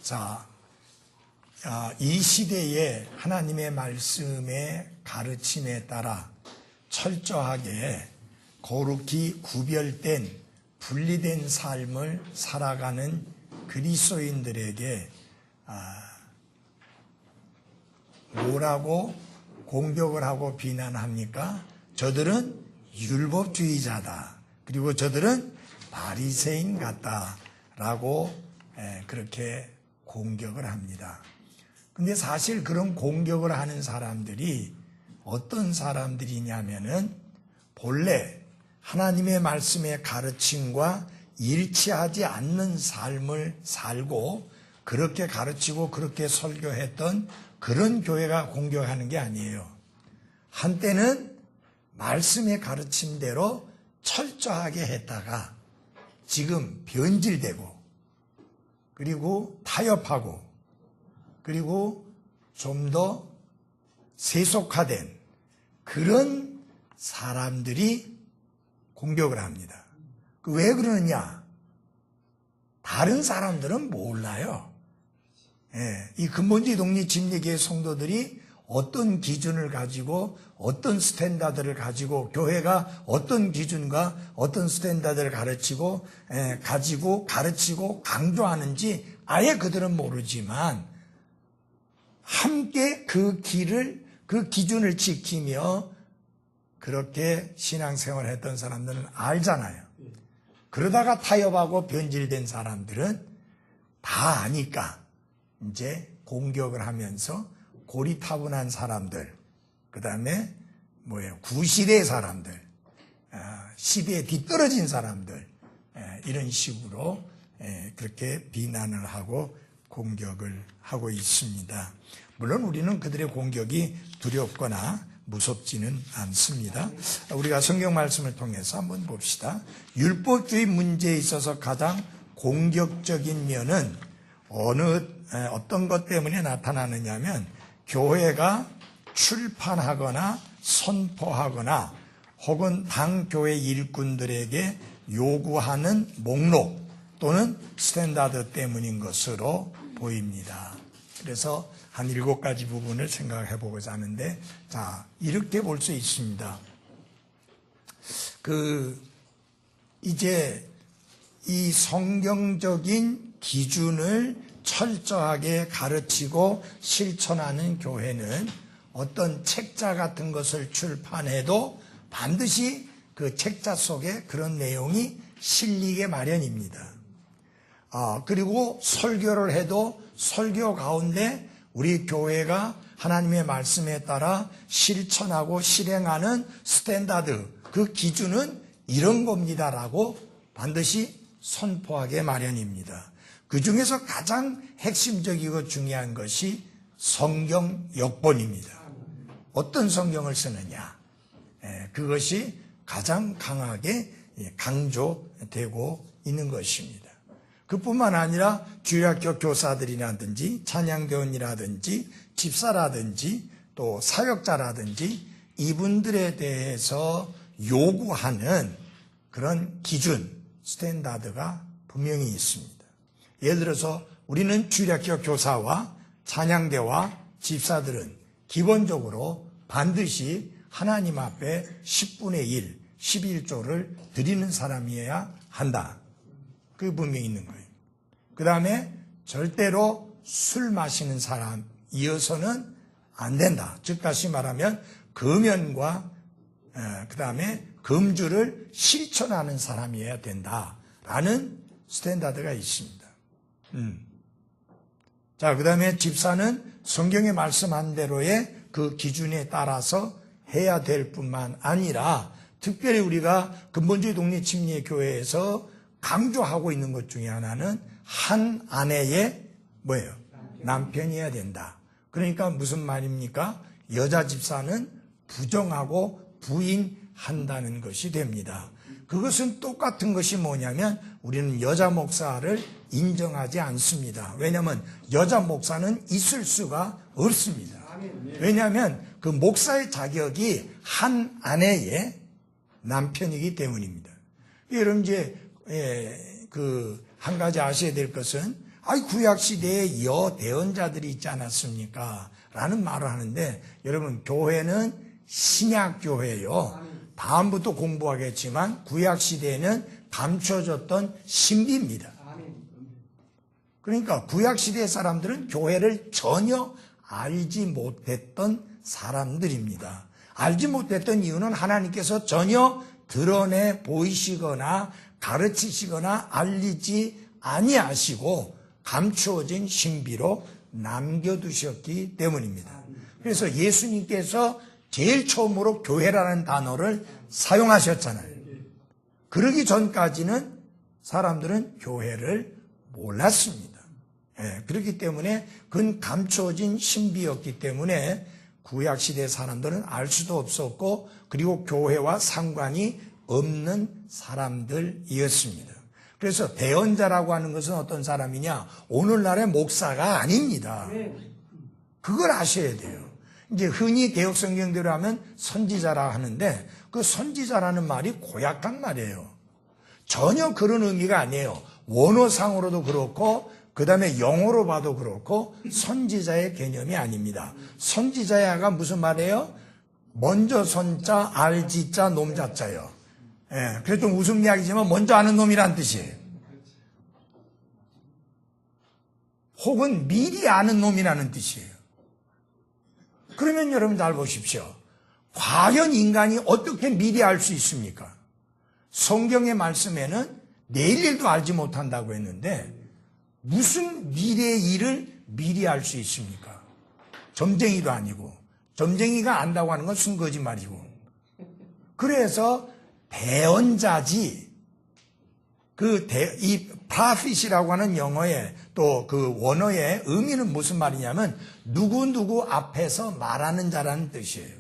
자, 이 시대에 하나님의 말씀의 가르침에 따라 철저하게 거룩히 구별된 분리된 삶을 살아가는 그리스도인들에게 뭐라고 공격을 하고 비난합니까? 저들은 율법주의자다. 그리고 저들은 바리새인 같다라고 그렇게 공격을 합니다. 근데 사실 그런 공격을 하는 사람들이 어떤 사람들이냐면은 본래 하나님의 말씀의 가르침과 일치하지 않는 삶을 살고 그렇게 가르치고 그렇게 설교했던 그런 교회가 공격하는 게 아니에요. 한때는 말씀의 가르침대로 철저하게 했다가 지금 변질되고 그리고 타협하고 그리고 좀 더 세속화된 그런 사람들이 공격을 합니다. 왜 그러느냐? 다른 사람들은 몰라요. 이 근본주의 독립 진리교회 성도들이 어떤 기준을 가지고 어떤 스탠다드를 가지고 교회가 어떤 기준과 어떤 스탠다드를 가지고 가르치고 강조하는지 아예 그들은 모르지만 함께 그 기준을 지키며 그렇게 신앙생활을 했던 사람들은 알잖아요. 그러다가 타협하고 변질된 사람들은 다 아니까 이제 공격을 하면서 고리타분한 사람들, 그 다음에 구시대 사람들, 시대에 뒤떨어진 사람들, 이런 식으로 그렇게 비난을 하고 공격을 하고 있습니다. 물론 우리는 그들의 공격이 두렵거나 무섭지는 않습니다. 우리가 성경 말씀을 통해서 한번 봅시다. 율법주의 문제에 있어서 가장 공격적인 면은 어떤 것 때문에 나타나느냐면 교회가 출판하거나 선포하거나 혹은 당교회 일꾼들에게 요구하는 목록 또는 스탠다드 때문인 것으로 보입니다. 그래서 한 7가지 부분을 생각해 보고자 하는데, 자, 이렇게 볼 수 있습니다. 이제 이 성경적인 기준을 철저하게 가르치고 실천하는 교회는 어떤 책자 같은 것을 출판해도 반드시 그 책자 속에 그런 내용이 실리게 마련입니다. 그리고 설교를 해도 설교 가운데 우리 교회가 하나님의 말씀에 따라 실천하고 실행하는 스탠다드, 그 기준은 이런 겁니다라고 반드시 선포하게 마련입니다. 그 중에서 가장 핵심적이고 중요한 것이 성경 역본입니다. 어떤 성경을 쓰느냐, 그것이 가장 강하게 강조되고 있는 것입니다. 그뿐만 아니라 주일학교 교사들이라든지 찬양대원이라든지 집사라든지 또 사역자라든지 이분들에 대해서 요구하는 그런 기준, 스탠다드가 분명히 있습니다. 예를 들어서 우리는 주일학교 교사와 찬양대와 집사들은 기본적으로 반드시 하나님 앞에 10분의 1, 11조를 드리는 사람이어야 한다. 그게 분명히 있는 거예요. 그 다음에 절대로 술 마시는 사람이어서는 안 된다. 즉 다시 말하면 금연과 그 다음에 금주를 실천하는 사람이어야 된다라는 스탠다드가 있습니다. 자, 그 다음에 집사는 성경에 말씀한 대로의 그 기준에 따라서 해야 될 뿐만 아니라 특별히 우리가 근본주의 독립침례교회에서 강조하고 있는 것 중에 하나는 한 아내의 남편이어야 된다. 그러니까 무슨 말입니까? 여자 집사는 부정하고 부인한다는 것이 됩니다. 그것은 똑같은 것이 뭐냐면 우리는 여자 목사를 인정하지 않습니다. 왜냐하면 여자 목사는 있을 수가 없습니다. 왜냐하면 그 목사의 자격이 한 아내의 남편이기 때문입니다. 여러분 이제 한 가지 아셔야 될 것은 아이, 구약시대에 여대언자들이 있지 않았습니까? 라는 말을 하는데, 여러분, 교회는 신약교회예요. 다음부터 공부하겠지만, 구약시대에는 감춰졌던 신비입니다. 그러니까 구약시대 사람들은 교회를 전혀 알지 못했던 사람들입니다. 알지 못했던 이유는 하나님께서 전혀 드러내 보이시거나 가르치시거나 알리지 아니하시고 감추어진 신비로 남겨두셨기 때문입니다. 그래서 예수님께서 제일 처음으로 교회라는 단어를 사용하셨잖아요. 그러기 전까지는 사람들은 교회를 몰랐습니다. 그렇기 때문에 그건 감춰진 신비였기 때문에 구약시대 사람들은 알 수도 없었고 그리고 교회와 상관이 없는 사람들이었습니다. 그래서 대언자라고 하는 것은 어떤 사람이냐? 오늘날의 목사가 아닙니다. 그걸 아셔야 돼요. 이제 흔히 개혁 성경대로 하면 선지자라 하는데 그 선지자라는 말이 고약한 말이에요. 전혀 그런 의미가 아니에요. 원어상으로도 그렇고 그 다음에 영어로 봐도 그렇고 선지자의 개념이 아닙니다. 선지자야가 무슨 말이에요? 먼저 선자, 알지자, 놈자자예요. 그래서 좀 웃음 이야기지만 먼저 아는 놈이란 뜻이에요. 혹은 미리 아는 놈이라는 뜻이에요. 그러면 여러분 잘 보십시오. 과연 인간이 어떻게 미리 알 수 있습니까? 성경의 말씀에는 내일 일도 알지 못한다고 했는데 무슨 미래의 일을 미리 알 수 있습니까? 점쟁이도 아니고 점쟁이가 안다고 하는 건 순거짓말이고 그래서 대언자지 이 prophet이라고 하는 영어의 또 그 원어의 의미는 무슨 말이냐면 누구누구 앞에서 말하는 자라는 뜻이에요.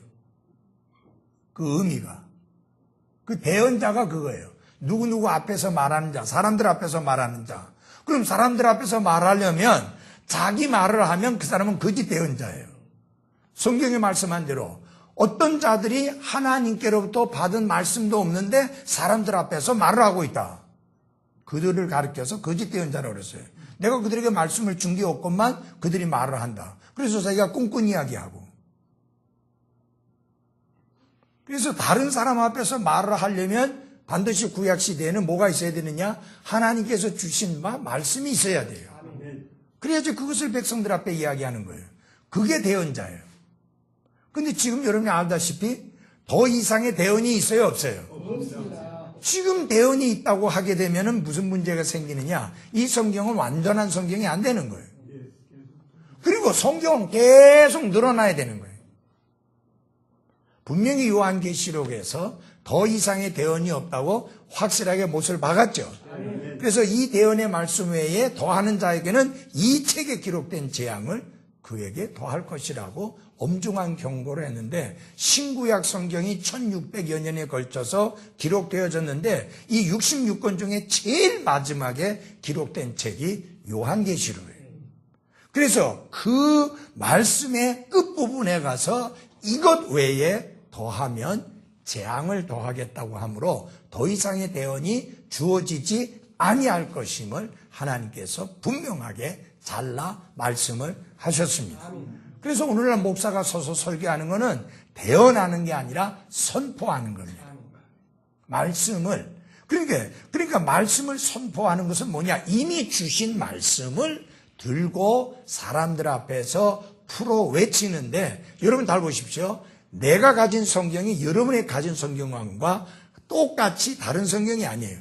그 의미가. 그 대언자가 그거예요. 누구누구 앞에서 말하는 자, 사람들 앞에서 말하는 자. 그럼 사람들 앞에서 말하려면 자기 말을 하면 그 사람은 거짓 대언자예요. 성경에 말씀한 대로 어떤 자들이 하나님께로부터 받은 말씀도 없는데 사람들 앞에서 말을 하고 있다. 그들을 가리켜서 거짓 대언자라고 그랬어요. 내가 그들에게 말씀을 준 게 없건만 그들이 말을 한다. 그래서 자기가 꿈꾼 이야기하고. 그래서 다른 사람 앞에서 말을 하려면 반드시 구약시대에는 뭐가 있어야 되느냐? 하나님께서 주신 말씀이 있어야 돼요. 그래야지 그것을 백성들 앞에 이야기하는 거예요. 그게 대언자예요. 근데 지금 여러분이 알다시피 더 이상의 대언이 있어요? 없어요? 없습니다. 지금 대언이 있다고 하게 되면 무슨 문제가 생기느냐? 이 성경은 완전한 성경이 안 되는 거예요. 그리고 성경은 계속 늘어나야 되는 거예요. 분명히 요한계시록에서 더 이상의 대언이 없다고 확실하게 못을 박았죠. 그래서 이 대언의 말씀 외에 더하는 자에게는 이 책에 기록된 재앙을 그에게 더할 것이라고 엄중한 경고를 했는데 신구약 성경이 1600여 년에 걸쳐서 기록되어졌는데 이 66권 중에 제일 마지막에 기록된 책이 요한계시록이에요. 그래서 그 말씀의 끝부분에 가서 이것 외에 더하면 재앙을 더하겠다고 하므로 더 이상의 대언이 주어지지 아니할 것임을 하나님께서 분명하게 잘라 말씀을 하셨습니다. 그래서 오늘날 목사가 서서 설교하는 것은 대언하는 게 아니라 선포하는 겁니다. 말씀을. 그러니까 말씀을 선포하는 것은 뭐냐? 이미 주신 말씀을 들고 사람들 앞에서 풀어 외치는데 여러분 잘 보십시오. 내가 가진 성경이 여러분이 가진 성경과 똑같이 다른 성경이 아니에요.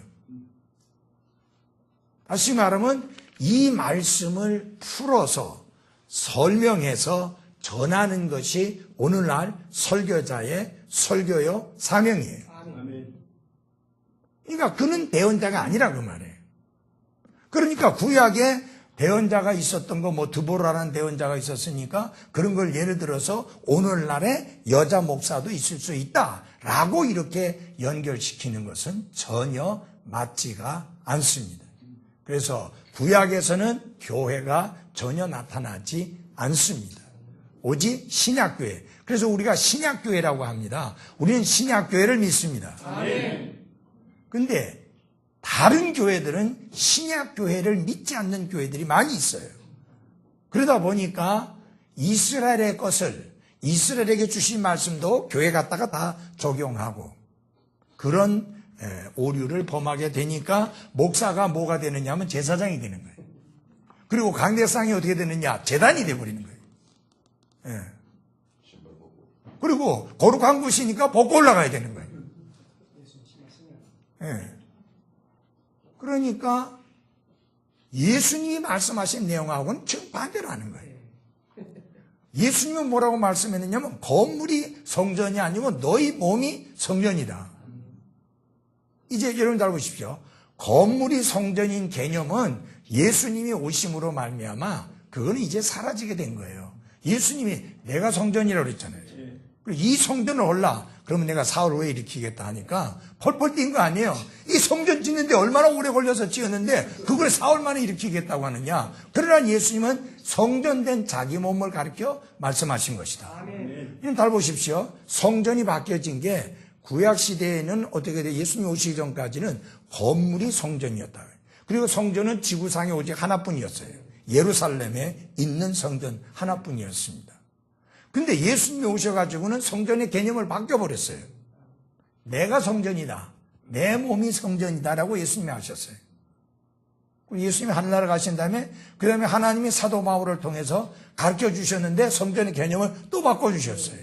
다시 말하면 이 말씀을 풀어서 설명해서 전하는 것이 오늘날 설교자의 설교요 사명이에요. 그러니까 그는 대언자가 아니라 그 말이에요. 그러니까 구약에 대언자가 있었던 거 드보라라는 대언자가 있었으니까 그런 걸 예를 들어서 오늘날의 여자 목사도 있을 수 있다라고 이렇게 연결시키는 것은 전혀 맞지가 않습니다. 그래서 구약에서는 교회가 전혀 나타나지 않습니다. 오직 신약교회. 그래서 우리가 신약교회라고 합니다. 우리는 신약교회를 믿습니다. 근데 다른 교회들은 신약 교회를 믿지 않는 교회들이 많이 있어요. 그러다 보니까 이스라엘의 것을, 이스라엘에게 주신 말씀도 교회 갖다가 다 적용하고 그런 오류를 범하게 되니까 목사가 뭐가 되느냐 하면 제사장이 되는 거예요. 그리고 강대상이 어떻게 되느냐? 제단이 돼버리는 거예요. 예. 그리고 거룩한 곳이니까 벗고 올라가야 되는 거예요. 예. 그러니까 예수님이 말씀하신 내용하고는 정반대로 하는 거예요. 예수님은 뭐라고 말씀했느냐면 건물이 성전이 아니고 너희 몸이 성전이다. 이제 여러분 잘 보십시오. 건물이 성전인 개념은 예수님이 오심으로 말미암아 그거는 이제 사라지게 된 거예요. 예수님이 내가 성전이라고 그랬잖아요. 이 성전을 올라 그러면 내가 사흘 후에 일으키겠다 하니까 펄펄 뛴 거 아니에요. 이 성전 짓는데 얼마나 오래 걸려서 지었는데 그걸 사흘 만에 일으키겠다고 하느냐. 그러나 예수님은 성전된 자기 몸을 가리켜 말씀하신 것이다. 이건 잘 보십시오. 성전이 바뀌어진 게 구약시대에는 어떻게 돼? 예수님 오시기 전까지는 건물이 성전이었다. 그리고 성전은 지구상에 오직 하나뿐이었어요. 예루살렘에 있는 성전 하나뿐이었습니다. 근데 예수님이 오셔가지고는 성전의 개념을 바뀌어버렸어요. 내가 성전이다. 내 몸이 성전이다라고 예수님이 하셨어요. 예수님이 하늘나라 가신 다음에 그 다음에 하나님이 사도 바울을 통해서 가르쳐 주셨는데 성전의 개념을 또 바꿔주셨어요.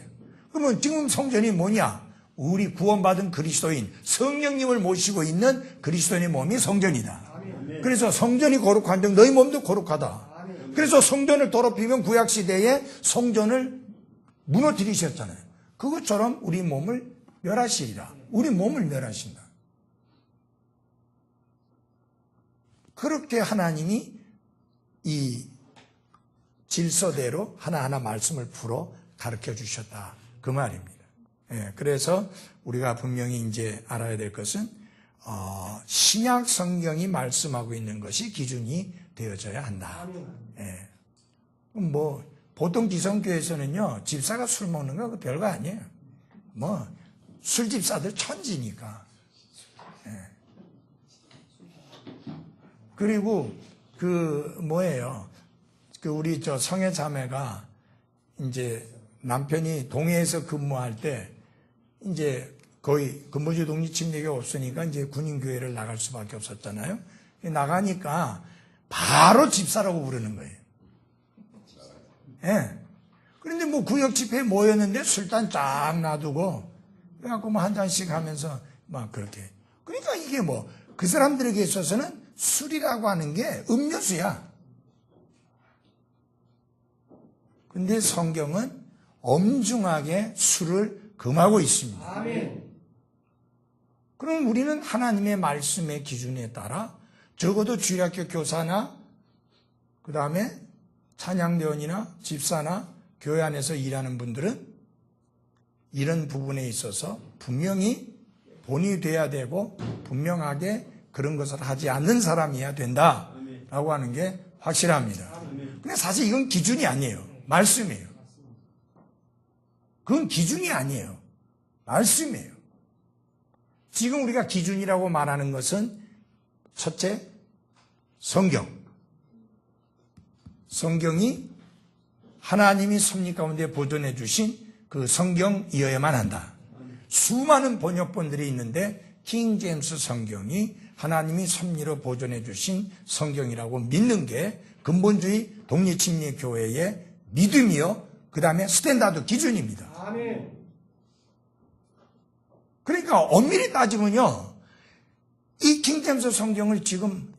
그러면 지금 성전이 뭐냐? 우리 구원받은 그리스도인 성령님을 모시고 있는 그리스도인의 몸이 성전이다. 그래서 성전이 거룩한 등 너희 몸도 거룩하다. 그래서 성전을 더럽히면 구약시대에 성전을 무너뜨리셨잖아요. 그것처럼 우리 몸을 멸하시리라. 우리 몸을 멸하신다. 그렇게 하나님이 이 질서대로 하나하나 말씀을 풀어 가르쳐 주셨다. 그 말입니다. 예, 그래서 우리가 분명히 이제 알아야 될 것은 신약 성경이 말씀하고 있는 것이 기준이 되어져야 한다. 예. 뭐 보통 기성교에서는요 집사가 술 먹는 거 별거 아니에요. 뭐 술집사들 천지니까. 예. 그리고 그 뭐예요? 그 우리 저 성애 자매가 이제 남편이 동해에서 근무할 때 이제 거의 근본주의 독립침례가 없으니까 이제 군인교회를 나갈 수밖에 없었잖아요. 나가니까 바로 집사라고 부르는 거예요. 예. 그런데 뭐 구역 집회에 모였는데 술잔 쫙 놔두고 그래갖고 뭐 한 잔씩 하면서 막 그렇게. 그러니까 이게 뭐 그 사람들에게 있어서는 술이라고 하는 게 음료수야. 근데 성경은 엄중하게 술을 금하고 있습니다. 아멘. 그럼 우리는 하나님의 말씀의 기준에 따라 적어도 주일학교 교사나 그 다음에 찬양대원이나 집사나 교회 안에서 일하는 분들은 이런 부분에 있어서 분명히 본이 돼야 되고 분명하게 그런 것을 하지 않는 사람이어야 된다라고 하는 게 확실합니다. 근데 사실 이건 기준이 아니에요. 말씀이에요. 그건 기준이 아니에요. 말씀이에요. 지금 우리가 기준이라고 말하는 것은 첫째, 성경. 성경이 하나님이 섭리 가운데 보존해 주신 그 성경이어야만 한다. 수많은 번역본들이 있는데 킹 제임스 성경이 하나님이 섭리로 보존해 주신 성경이라고 믿는 게 근본주의 독립침례교회의 믿음이요. 그 다음에 스탠다드 기준입니다. 아멘. 그러니까 엄밀히 따지면요. 이 킹제임스 성경을 지금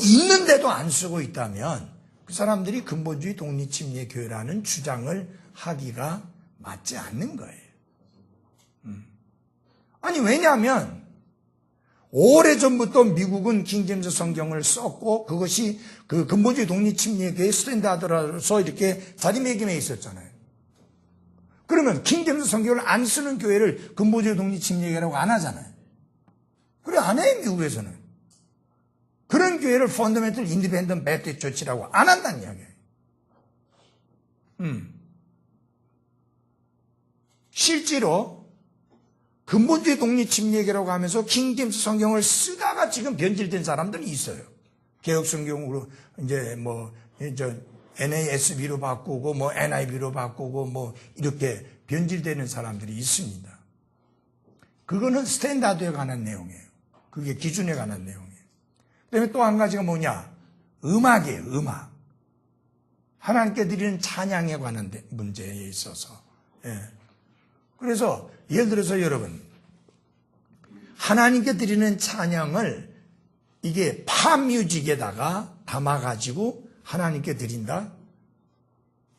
있는데도 안 쓰고 있다면 그 사람들이 근본주의 독립침례교회라는 주장을 하기가 맞지 않는 거예요. 아니 왜냐하면 오래전부터 미국은 킹제임스 성경을 썼고 그것이 그 근본주의 독립침례교회의 스탠다드로서 이렇게 자리매김해 있었잖아요. 그러면 킹제임스 성경을 안 쓰는 교회를 근본주의 독립침례교회라고 안 하잖아요. 그래 안 해요 미국에서는. 그런 교회를 펀더멘털 인디펜던트 배프티스트 처치라고 안 한다는 이야기예요. 실제로 근본주의 독립침례교라고 하면서 킹제임스 성경을 쓰다가 지금 변질된 사람들이 있어요. 개혁 성경으로 이제 NASB로 바꾸고 NIV로 바꾸고 이렇게 변질되는 사람들이 있습니다. 그거는 스탠다드에 관한 내용이에요. 그게 기준에 관한 내용이에요. 그다음에 또 한 가지가 뭐냐? 음악이에요. 음악. 하나님께 드리는 찬양에 관한 문제에 있어서. 예. 그래서 예를 들어서 여러분, 하나님께 드리는 찬양을 이게 팝뮤직에다가 담아가지고 하나님께 드린다?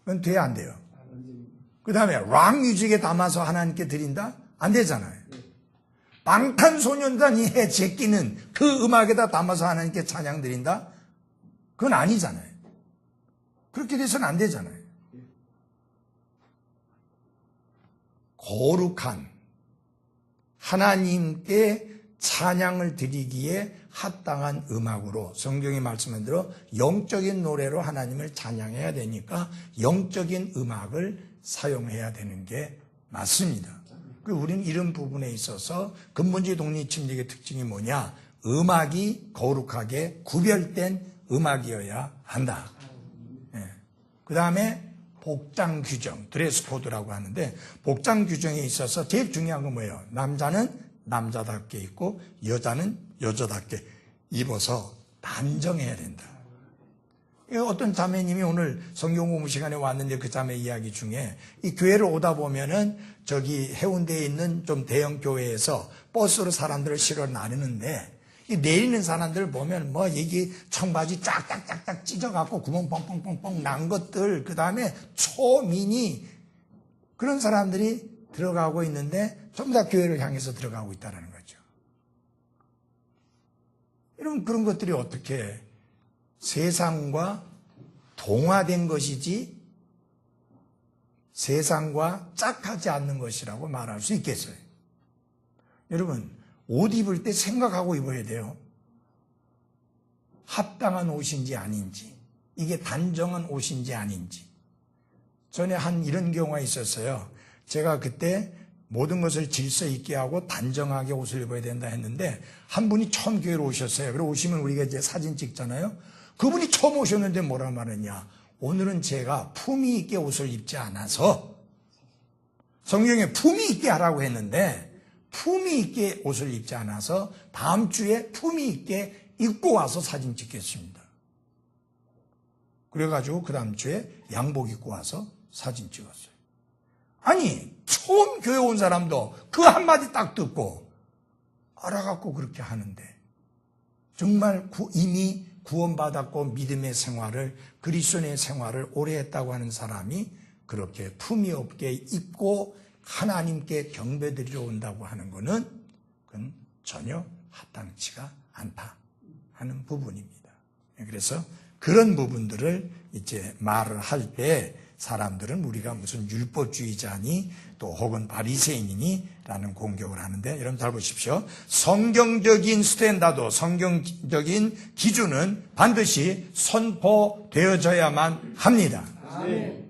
그건 돼야 안 돼요. 그 다음에 락뮤직에 담아서 하나님께 드린다? 안 되잖아요. 방탄소년단이 제끼는 그 음악에다 담아서 하나님께 찬양 드린다? 그건 아니잖아요. 그렇게 돼서는 안 되잖아요. 거룩한 하나님께 찬양을 드리기에 합당한 음악으로 성경이 말씀한 대로 영적인 노래로 하나님을 찬양해야 되니까 영적인 음악을 사용해야 되는 게 맞습니다. 그리고 우리는 이런 부분에 있어서 근본주의 독립침례의 특징이 뭐냐? 음악이 거룩하게 구별된 음악이어야 한다. 그 다음에 복장 규정, 드레스 코드라고 하는데 복장 규정에 있어서 제일 중요한 건 뭐예요? 남자는 남자답게 입고 여자는 여자답게 입어서 단정해야 된다. 어떤 자매님이 오늘 성경 공부 시간에 왔는데 그 자매 이야기 중에 이 교회를 오다 보면은 저기 해운대에 있는 좀 대형 교회에서 버스로 사람들을 실어 나르는데 이 내리는 사람들 보면 이게 청바지 짝짝짝짝 찢어갖고 구멍 뻥뻥뻥뻥 난 것들, 그 다음에 초미니 그런 사람들이 들어가고 있는데 전부 다 교회를 향해서 들어가고 있다는 거죠. 여러분, 그런 것들이 어떻게 세상과 동화된 것이지 세상과 짝하지 않는 것이라고 말할 수 있겠어요? 여러분, 옷 입을 때 생각하고 입어야 돼요. 합당한 옷인지 아닌지, 이게 단정한 옷인지 아닌지. 전에 이런 경우가 있었어요. 제가 그때 모든 것을 질서 있게 하고 단정하게 옷을 입어야 된다 했는데 한 분이 처음 교회로 오셨어요. 그리고 오시면 우리가 이제 사진 찍잖아요. 그분이 처음 오셨는데 뭐라 말했냐? 오늘은 제가 품위 있게 옷을 입지 않아서 성경에 품위 있게 하라고 했는데 품위 있게 옷을 입지 않아서 다음 주에 품위 있게 입고 와서 사진 찍겠습니다. 그래가지고 그 다음 주에 양복 입고 와서 사진 찍었어요. 아니, 처음 교회 온 사람도 그 한마디 딱 듣고 알아갖고 그렇게 하는데 정말 이미 구원받았고 믿음의 생활을, 그리스도의 생활을 오래 했다고 하는 사람이 그렇게 품위 없게 입고 하나님께 경배드리러 온다고 하는 것은 그건 전혀 합당치가 않다 하는 부분입니다. 그래서 그런 부분들을 이제 말을 할 때 사람들은 우리가 무슨 율법주의자니 또 혹은 바리새인이니 라는 공격을 하는데, 여러분 잘 보십시오. 성경적인 스탠다드, 성경적인 기준은 반드시 선포되어져야만 합니다. 아멘.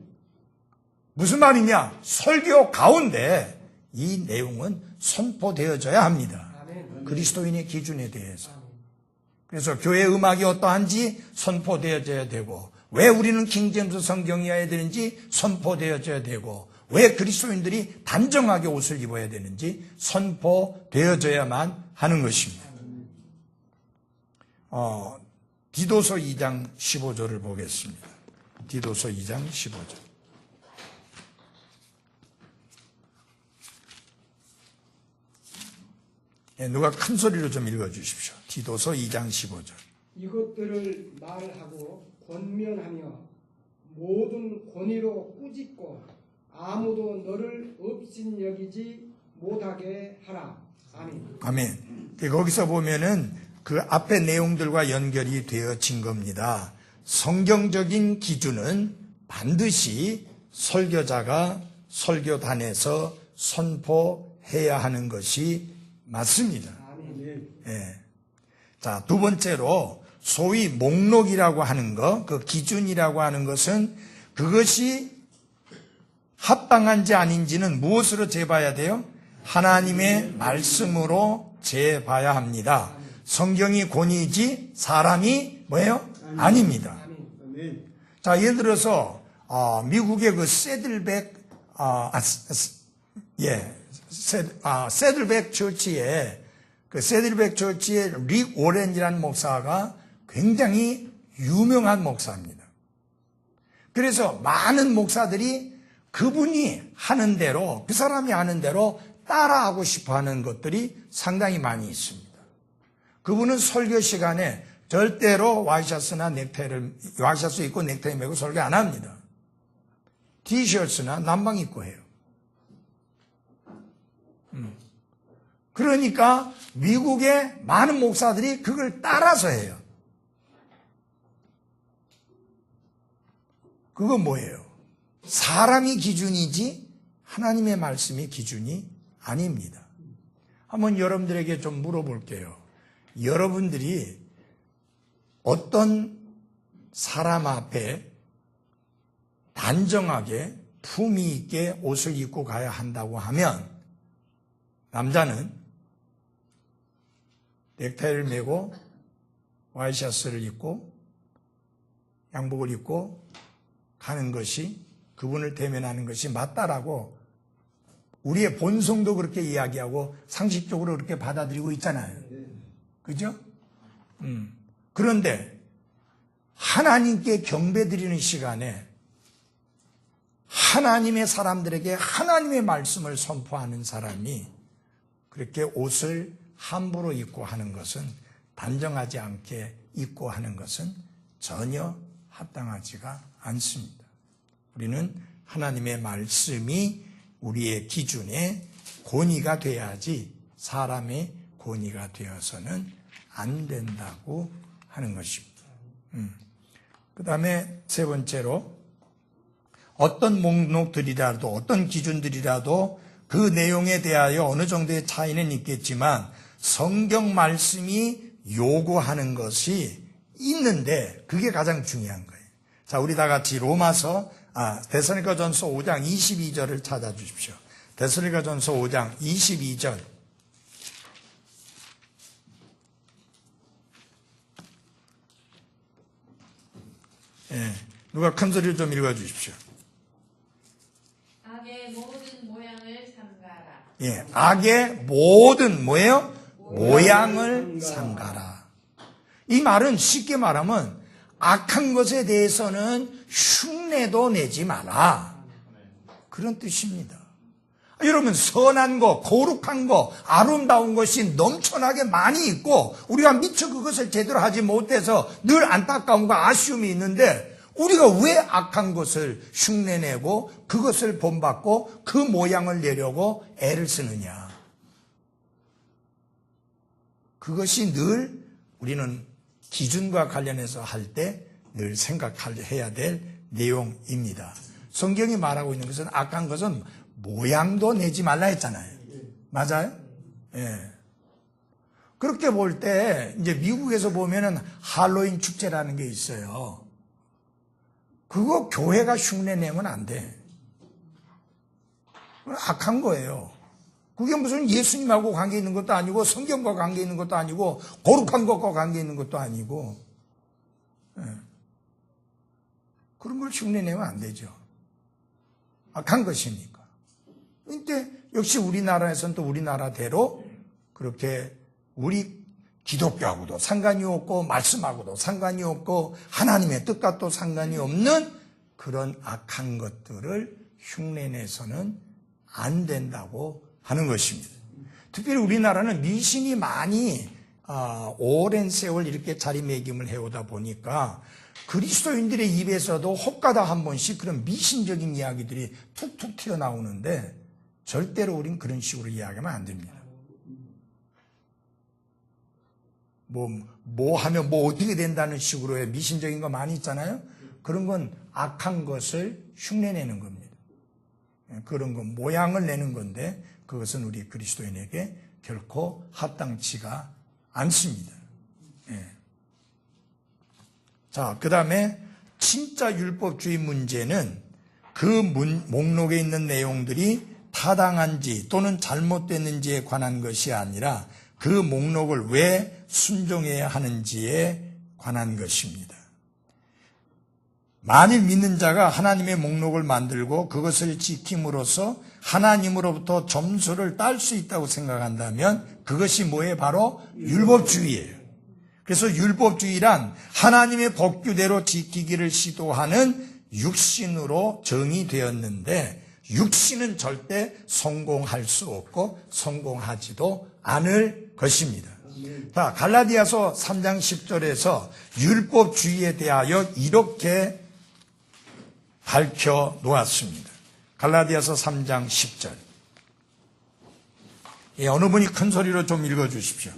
무슨 말이냐? 설교 가운데 이 내용은 선포되어져야 합니다. 아멘. 그리스도인의 기준에 대해서. 그래서 교회 음악이 어떠한지 선포되어져야 되고, 왜 우리는 킹제임스 성경이어야 되는지 선포되어져야 되고, 왜 그리스도인들이 단정하게 옷을 입어야 되는지 선포되어져야만 하는 것입니다. 디도서 2장 15절을 보겠습니다. 디도서 2장 15절. 누가 큰 소리로 좀 읽어주십시오. 디도서 2장 15절. 이것들을 말하고 권면하며 모든 권위로 꾸짖고 아무도 너를 업신여기지 못하게 하라. 아멘. 아멘. 거기서 보면은 그 앞의 내용들과 연결이 되어진 겁니다. 성경적인 기준은 반드시 설교자가 설교단에서 선포해야 하는 것이 맞습니다. 예. 자, 두 번째로 소위 목록이라고 하는 것, 그 기준이라고 하는 것은 그것이 합당한지 아닌지는 무엇으로 재봐야 돼요? 하나님의 말씀으로 재봐야 합니다. 성경이 권위이지 사람이 뭐예요? 아닙니다. 아멘. 자, 예를 들어서 미국의 그 세들백 처치에 릭 오렌이라는 목사가 굉장히 유명한 목사입니다. 그래서 많은 목사들이 그분이 하는 대로, 그 사람이 하는 대로 따라하고 싶어 하는 것들이 상당히 많이 있습니다. 그분은 설교 시간에 절대로 와이셔츠 입고 넥타이 메고 설교 안 합니다. 티셔츠나 남방 입고 해요. 그러니까 미국의 많은 목사들이 그걸 따라서 해요. 그건 뭐예요? 사람이 기준이지 하나님의 말씀이 기준이 아닙니다. 한번 여러분들에게 좀 물어볼게요. 여러분들이 어떤 사람 앞에 단정하게 품위 있게 옷을 입고 가야 한다고 하면 남자는 넥타이를 메고 와이셔츠를 입고 양복을 입고 가는 것이 그분을 대면하는 것이 맞다라고 우리의 본성도 그렇게 이야기하고 상식적으로 그렇게 받아들이고 있잖아요. 그죠? 그런데 하나님께 경배드리는 시간에 하나님의 사람들에게 하나님의 말씀을 선포하는 사람이 그렇게 옷을 함부로 입고 하는 것은, 단정하지 않게 입고 하는 것은 전혀 합당하지가 않습니다. 우리는 하나님의 말씀이 우리의 기준에 권위가 돼야지 사람의 권위가 되어서는 안 된다고 하는 것입니다. 그 다음에 세 번째로, 어떤 목록들이라도 어떤 기준들이라도 그 내용에 대하여 어느 정도의 차이는 있겠지만 성경 말씀이 요구하는 것이 있는데 그게 가장 중요한 거예요. 자, 우리 다 같이 데살로니가전서 5장 22절을 찾아주십시오. 데살로니가전서 5장 22절. 누가 큰 소리를 좀 읽어주십시오. 악의 모든 모양을 삼가라. 악의 모든 뭐예요? 모양을 삼가라. 이 말은 쉽게 말하면 악한 것에 대해서는 흉내도 내지 마라, 그런 뜻입니다. 여러분, 선한 거, 거룩한 거, 아름다운 것이 넘쳐나게 많이 있고 우리가 미처 그것을 제대로 하지 못해서 늘 안타까움과 아쉬움이 있는데 우리가 왜 악한 것을 흉내내고 그것을 본받고 그 모양을 내려고 애를 쓰느냐. 그것이 늘 우리는 기준과 관련해서 할 때 늘 생각해야 될 내용입니다. 성경이 말하고 있는 것은 악한 것은 모양도 내지 말라 했잖아요. 맞아요? 예. 그렇게 볼 때 이제 미국에서 보면은 할로윈 축제라는 게 있어요. 그거 교회가 흉내내면 안 돼. 악한 거예요. 그게 무슨 예수님하고 관계 있는 것도 아니고 성경과 관계 있는 것도 아니고 거룩한 것과 관계 있는 것도 아니고, 그런 걸 흉내내면 안 되죠. 악한 것이니까. 근데 역시 우리나라에서는 또 우리나라대로 그렇게 우리 기독교하고도 상관이 없고 말씀하고도 상관이 없고 하나님의 뜻과 또 상관이 없는 그런 악한 것들을 흉내내서는 안 된다고 하는 것입니다. 특별히 우리나라는 미신이 많이 오랜 세월 이렇게 자리매김을 해오다 보니까 그리스도인들의 입에서도 혹가다 한 번씩 그런 미신적인 이야기들이 툭툭 튀어나오는데 절대로 우린 그런 식으로 이야기하면 안 됩니다. 뭐 하면 뭐 어떻게 된다는 식으로의 미신적인 거 많이 있잖아요. 그런 건 악한 것을 흉내내는 겁니다. 그런 건 모양을 내는 건데 그것은 우리 그리스도인에게 결코 합당치가 않습니다. 자, 그 다음에 진짜 율법주의 문제는 그 목록에 있는 내용들이 타당한지 또는 잘못됐는지에 관한 것이 아니라 그 목록을 왜 순종해야 하는지에 관한 것입니다. 만일 믿는 자가 하나님의 목록을 만들고 그것을 지킴으로써 하나님으로부터 점수를 딸 수 있다고 생각한다면 그것이 뭐예요? 바로 율법주의예요. 그래서 율법주의란 하나님의 법규대로 지키기를 시도하는 육신으로 정의되었는데 육신은 절대 성공할 수 없고 성공하지도 않을 것입니다. 자, 갈라디아서 3장 10절에서 율법주의에 대하여 이렇게 밝혀 놓았습니다. 갈라디아서 3장 10절. 어느 분이 큰 소리로 좀 읽어주십시오.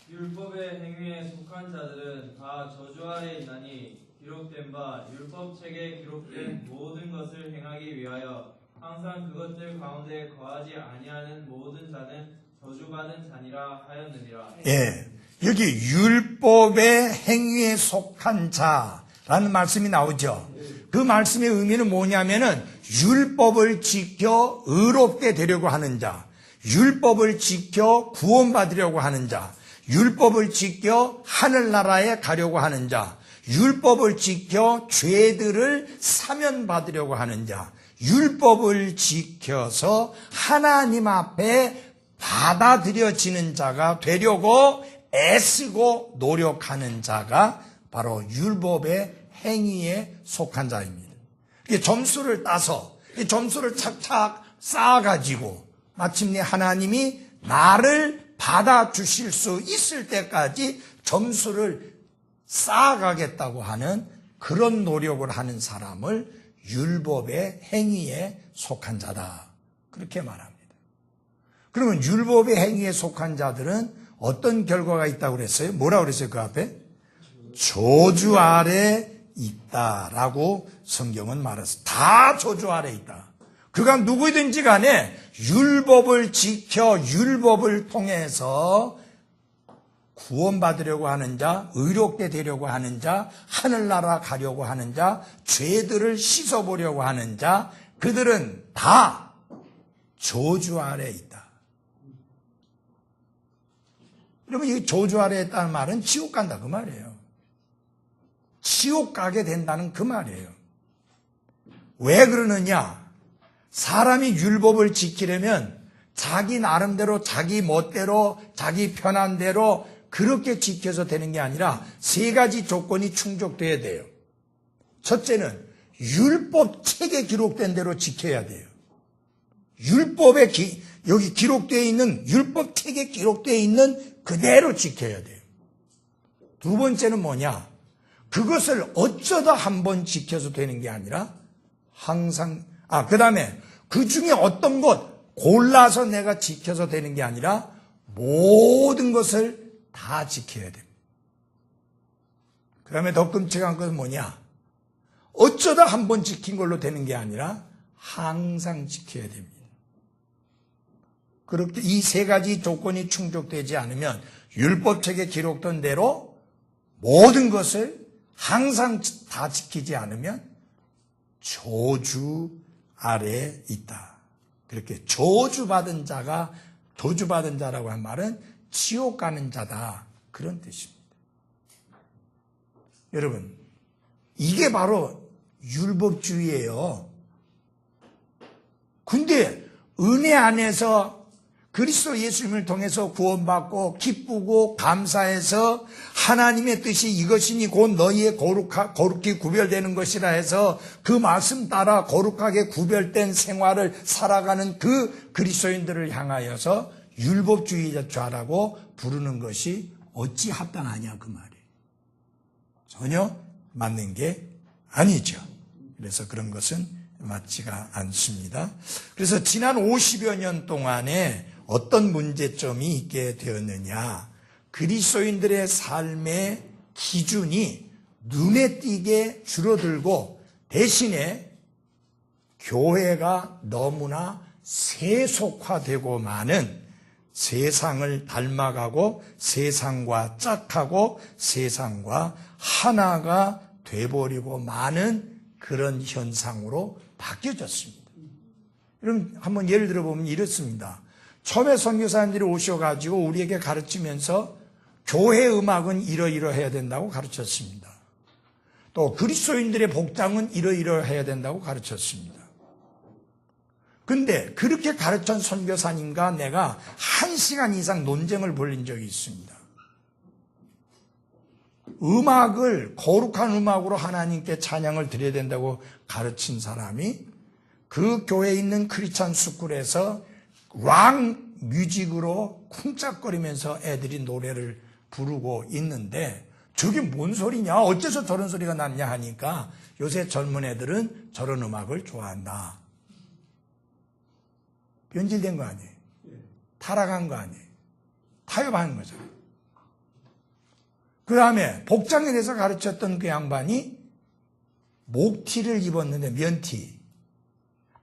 율법의 행위에 속한 자들은 다 저주 아래 있나니 기록된 바 율법책에 기록된 모든 것을 행하기 위하여 항상 그것들 가운데 거하지 아니하는 모든 자는 저주받은 자니라 하였느니라. 예, 여기 율법의 행위에 속한 자라는 말씀이 나오죠. 그 말씀의 의미는 뭐냐면은 율법을 지켜 의롭게 되려고 하는 자, 율법을 지켜 구원받으려고 하는 자, 율법을 지켜 하늘나라에 가려고 하는 자, 율법을 지켜 죄들을 사면받으려고 하는 자, 율법을 지켜서 하나님 앞에 받아들여지는 자가 되려고 애쓰고 노력하는 자가 바로 율법의 행위에 속한 자입니다. 점수를 따서 점수를 착착 쌓아가지고 마침내 하나님이 나를 받아주실 수 있을 때까지 점수를 쌓아가겠다고 하는 그런 노력을 하는 사람을 율법의 행위에 속한 자다. 그렇게 말합니다. 그러면 율법의 행위에 속한 자들은 어떤 결과가 있다고 그랬어요? 뭐라고 그랬어요? 그 앞에? 저주 아래 있다라고 성경은 말했어요. 다 저주 아래 있다. 그가 누구든지 간에 율법을 지켜 율법을 통해서 구원받으려고 하는 자, 의롭게 되려고 하는 자, 하늘나라 가려고 하는 자, 죄들을 씻어보려고 하는 자, 그들은 다 저주 아래 있다. 여러분, 이 저주 아래 있다는 말은 지옥 간다 그 말이에요. 지옥 가게 된다는 그 말이에요. 왜 그러느냐? 사람이 율법을 지키려면 자기 나름대로, 자기 멋대로, 자기 편한 대로 그렇게 지켜서 되는 게 아니라 세 가지 조건이 충족돼야 돼요. 첫째는 율법 책에 기록된 대로 지켜야 돼요. 율법에 여기 기록되어 있는 율법 책에 기록되어 있는 그대로 지켜야 돼요. 두 번째는 뭐냐? 그것을 어쩌다 한번 지켜서 되는 게 아니라 항상 그 다음에 그 중에 어떤 것 골라서 내가 지켜서 되는 게 아니라 모든 것을 다 지켜야 됩니다. 그 다음에 더 끔찍한 것은 뭐냐? 어쩌다 한번 지킨 걸로 되는 게 아니라 항상 지켜야 됩니다. 그렇게 이 세 가지 조건이 충족되지 않으면 율법책에 기록된 대로 모든 것을 항상 다 지키지 않으면 저주 아래에 있다. 그렇게 저주받은 자라고 한 말은 지옥 가는 자다. 그런 뜻입니다. 여러분, 이게 바로 율법주의예요. 근데 은혜 안에서 그리스도 예수님을 통해서 구원받고 기쁘고 감사해서 하나님의 뜻이 이것이니 곧 너희의 거룩히 구별되는 것이라 해서 그 말씀 따라 거룩하게 구별된 생활을 살아가는 그 그리스도인들을 향하여서 율법주의자라고 부르는 것이 어찌 합당하냐 그 말이에요. 전혀 맞는 게 아니죠. 그래서 그런 것은 맞지가 않습니다. 그래서 지난 50여 년 동안에 어떤 문제점이 있게 되었느냐. 그리스도인들의 삶의 기준이 눈에 띄게 줄어들고 대신에 교회가 너무나 세속화되고 많은 세상을 닮아가고 세상과 짝하고 세상과 하나가 돼버리고 많은 그런 현상으로 바뀌어졌습니다. 여러분 한번 예를 들어보면 이렇습니다. 처음에 선교사님들이 오셔가지고 우리에게 가르치면서 교회 음악은 이러이러해야 된다고 가르쳤습니다. 또 그리스도인들의 복장은 이러이러해야 된다고 가르쳤습니다. 근데 그렇게 가르친 선교사님과 내가 1시간 이상 논쟁을 벌인 적이 있습니다. 음악을 거룩한 음악으로 하나님께 찬양을 드려야 된다고 가르친 사람이 그 교회에 있는 크리스찬 스쿨에서 락 뮤직으로 쿵짝거리면서 애들이 노래를 부르고 있는데 저게 뭔 소리냐? 어째서 저런 소리가 났냐 하니까 요새 젊은 애들은 저런 음악을 좋아한다. 변질된 거 아니에요? 타락한 거 아니에요? 타협한 거죠. 그 다음에 복장에 대해서 가르쳤던 그 양반이 목티를 입었는데 면티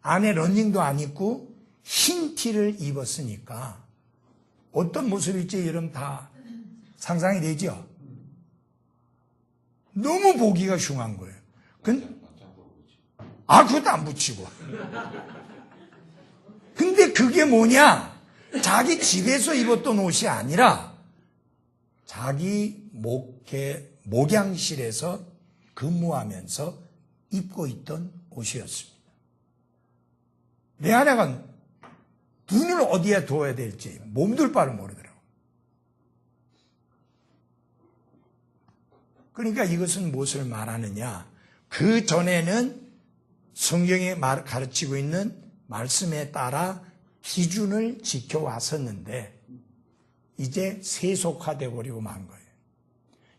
안에 러닝도 안 입고 흰 티를 입었으니까 어떤 모습일지 여러분 다 상상이 되죠? 너무 보기가 흉한 거예요. 그것도 안 붙이고. 근데 그게 뭐냐? 자기 집에서 입었던 옷이 아니라 자기 목양실에서 근무하면서 입고 있던 옷이었습니다. 내 아내가 눈을 어디에 둬야 될지 몸둘 바를 모르더라고요. 그러니까 이것은 무엇을 말하느냐? 그 전에는 성경에 가르치고 있는 말씀에 따라 기준을 지켜왔었는데 이제 세속화되어 버리고 만 거예요.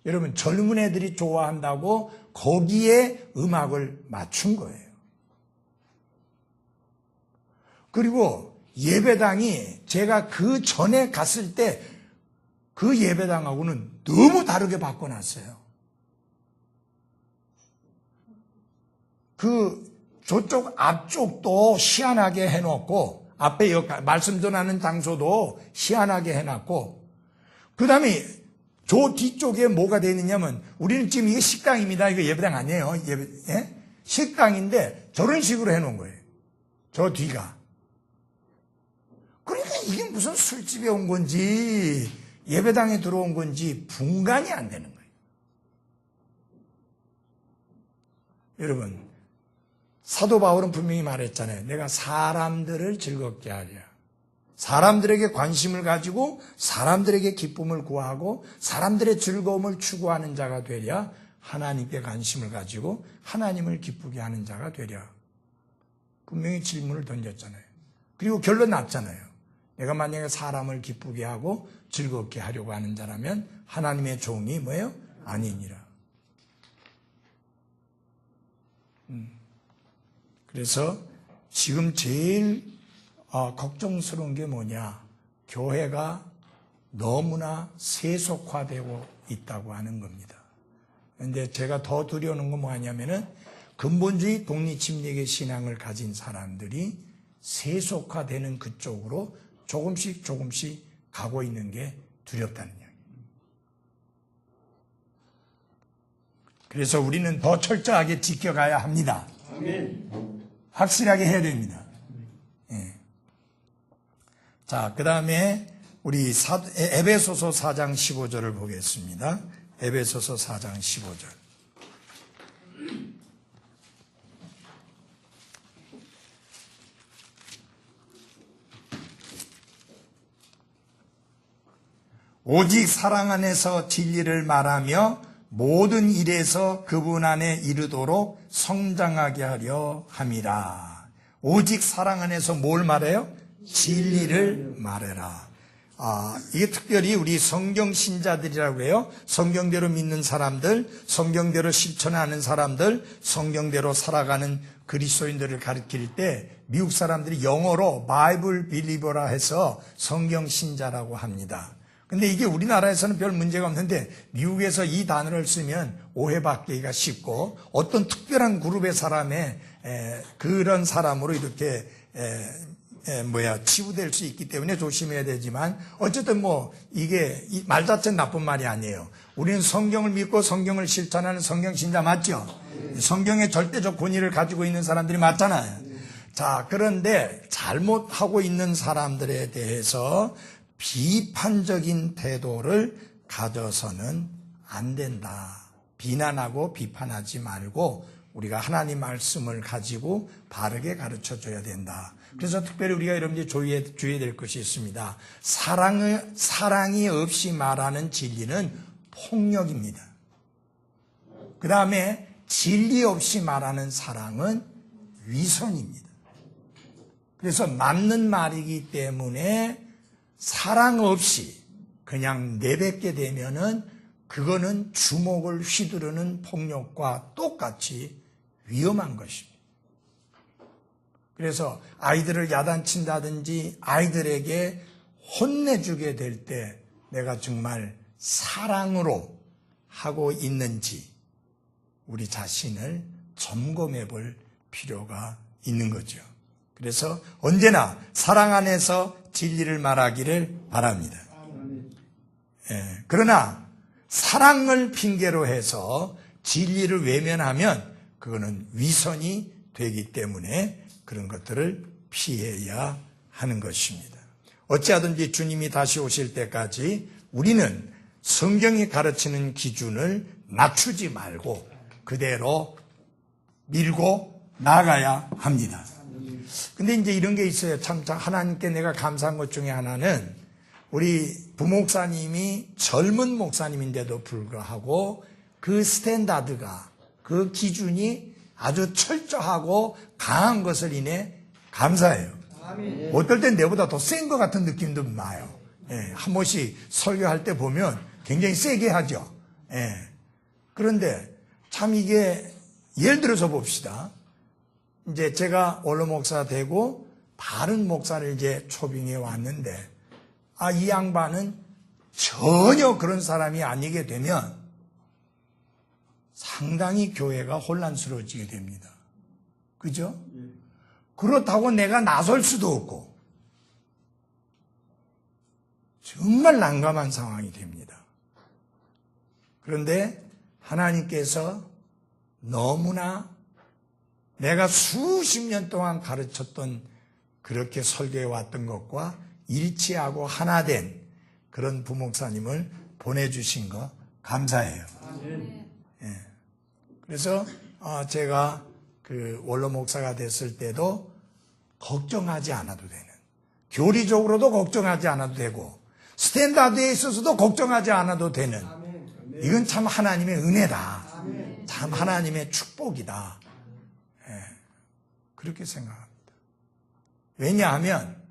여러분 젊은 애들이 좋아한다고 거기에 음악을 맞춘 거예요. 그리고 예배당이 제가 그 전에 갔을 때 그 예배당하고는 너무 다르게 바꿔놨어요. 저쪽 앞쪽도 희한하게 해놓고 앞에 말씀 전하는 장소도 희한하게 해놨고 그 다음에 저 뒤쪽에 뭐가 되어 있느냐면 우리는 지금 이게 식당입니다. 이거 예배당 아니에요. 식당인데 저런 식으로 해놓은 거예요. 저 뒤가. 그러니까 이게 무슨 술집에 온 건지 예배당에 들어온 건지 분간이 안 되는 거예요. 여러분 사도 바울은 분명히 말했잖아요. 내가 사람들을 즐겁게 하려. 사람들에게 관심을 가지고 사람들에게 기쁨을 구하고 사람들의 즐거움을 추구하는 자가 되랴 하나님께 관심을 가지고 하나님을 기쁘게 하는 자가 되랴. 분명히 질문을 던졌잖아요. 그리고 결론 났잖아요. 내가 만약에 사람을 기쁘게 하고 즐겁게 하려고 하는 자라면 하나님의 종이 뭐예요? 아니니라. 그래서 지금 제일 걱정스러운 게 뭐냐? 교회가 너무나 세속화되고 있다고 하는 겁니다. 그런데 제가 더 두려우는 건 뭐냐면은 근본주의 독립침략의 신앙을 가진 사람들이 세속화되는 그쪽으로 조금씩 가고 있는 게 두렵다는 이야기입니다. 그래서 우리는 더 철저하게 지켜가야 합니다. 아멘. 확실하게 해야 됩니다. 예. 자, 그 다음에 우리 에베소서 4장 15절을 보겠습니다. 에베소서 4장 15절. 오직 사랑 안에서 진리를 말하며 모든 일에서 그분 안에 이르도록 성장하게 하려 함이라. 오직 사랑 안에서 뭘 말해요? 진리를 말해라. 이게 특별히 우리 성경 신자들이라고 해요. 성경대로 믿는 사람들, 성경대로 실천하는 사람들, 성경대로 살아가는 그리스도인들을 가르칠 때 미국 사람들이 영어로 바이블 빌리버라 해서 성경 신자라고 합니다. 근데 이게 우리나라에서는 별 문제가 없는데 미국에서 이 단어를 쓰면 오해받기가 쉽고 어떤 특별한 그룹의 사람의 그런 사람으로 이렇게 치부될 수 있기 때문에 조심해야 되지만 어쨌든 이게 말 자체는 나쁜 말이 아니에요. 우리는 성경을 믿고 성경을 실천하는 성경 신자 맞죠? 성경의 절대적 권위를 가지고 있는 사람들이 맞잖아요. 자, 그런데 잘못하고 있는 사람들에 대해서 비판적인 태도를 가져서는 안 된다. 비난하고 비판하지 말고 우리가 하나님 말씀을 가지고 바르게 가르쳐 줘야 된다. 그래서 특별히 우리가 여러분들이 주의해야 될 것이 있습니다. 사랑이 없이 말하는 진리는 폭력입니다. 그 다음에 진리 없이 말하는 사랑은 위선입니다. 그래서 맞는 말이기 때문에 사랑 없이 그냥 내뱉게 되면은 그거는 주먹을 휘두르는 폭력과 똑같이 위험한 것입니다. 그래서 아이들을 야단친다든지 아이들에게 혼내주게 될 때 내가 정말 사랑으로 하고 있는지 우리 자신을 점검해 볼 필요가 있는 거죠. 그래서 언제나 사랑 안에서 진리를 말하기를 바랍니다. 그러나 사랑을 핑계로 해서 진리를 외면하면 그거는 위선이 되기 때문에 그런 것들을 피해야 하는 것입니다. 어찌하든지 주님이 다시 오실 때까지 우리는 성경이 가르치는 기준을 낮추지 말고 그대로 밀고 나가야 합니다. 근데 이제 이런 게 있어요. 참 하나님께 내가 감사한 것 중에 하나는 우리 부목사님이 젊은 목사님인데도 불구하고 그 스탠다드가 그 기준이 아주 철저하고 강한 것을 인해 감사해요. 아멘. 어떨 땐 내보다 더 센 것 같은 느낌도 나요. 한 번씩 설교할 때 보면 굉장히 세게 하죠. 그런데 참 이게 예를 들어서 봅시다. 이제 제가 원로 목사 되고 다른 목사를 이제 초빙해 왔는데 이 양반은 전혀 그런 사람이 아니게 되면 상당히 교회가 혼란스러워지게 됩니다. 그죠? 그렇다고 내가 나설 수도 없고 정말 난감한 상황이 됩니다. 그런데 하나님께서 너무나 내가 수십 년 동안 가르쳤던 그렇게 설교해 왔던 것과 일치하고 하나 된 그런 부목사님을 보내주신 거 감사해요. 그래서 제가 그 원로 목사가 됐을 때도 걱정하지 않아도 되는, 교리적으로도 걱정하지 않아도 되고 스탠다드에 있어서도 걱정하지 않아도 되는, 이건 참 하나님의 은혜다. 참 하나님의 축복이다. 그렇게 생각합니다. 왜냐하면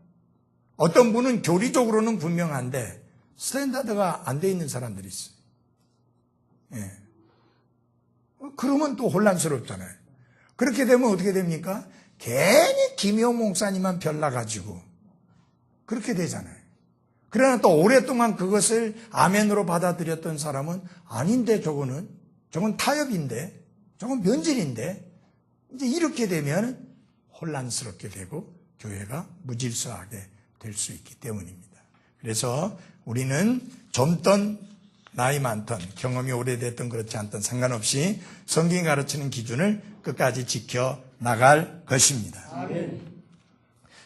어떤 분은 교리적으로는 분명한데 스탠다드가 안 돼 있는 사람들이 있어요. 그러면 또 혼란스럽잖아요. 그렇게 되면 어떻게 됩니까? 괜히 김효 목사님만 별나가지고 그렇게 되잖아요. 그러나 또 오랫동안 그것을 아멘으로 받아들였던 사람은 아닌데 저건 타협인데 저건 변질인데 이제 이렇게 되면 혼란스럽게 되고 교회가 무질서하게 될 수 있기 때문입니다. 그래서 우리는 젊던 나이 많던 경험이 오래됐던 그렇지 않던 상관없이 성경이 가르치는 기준을 끝까지 지켜 나갈 것입니다. 아멘.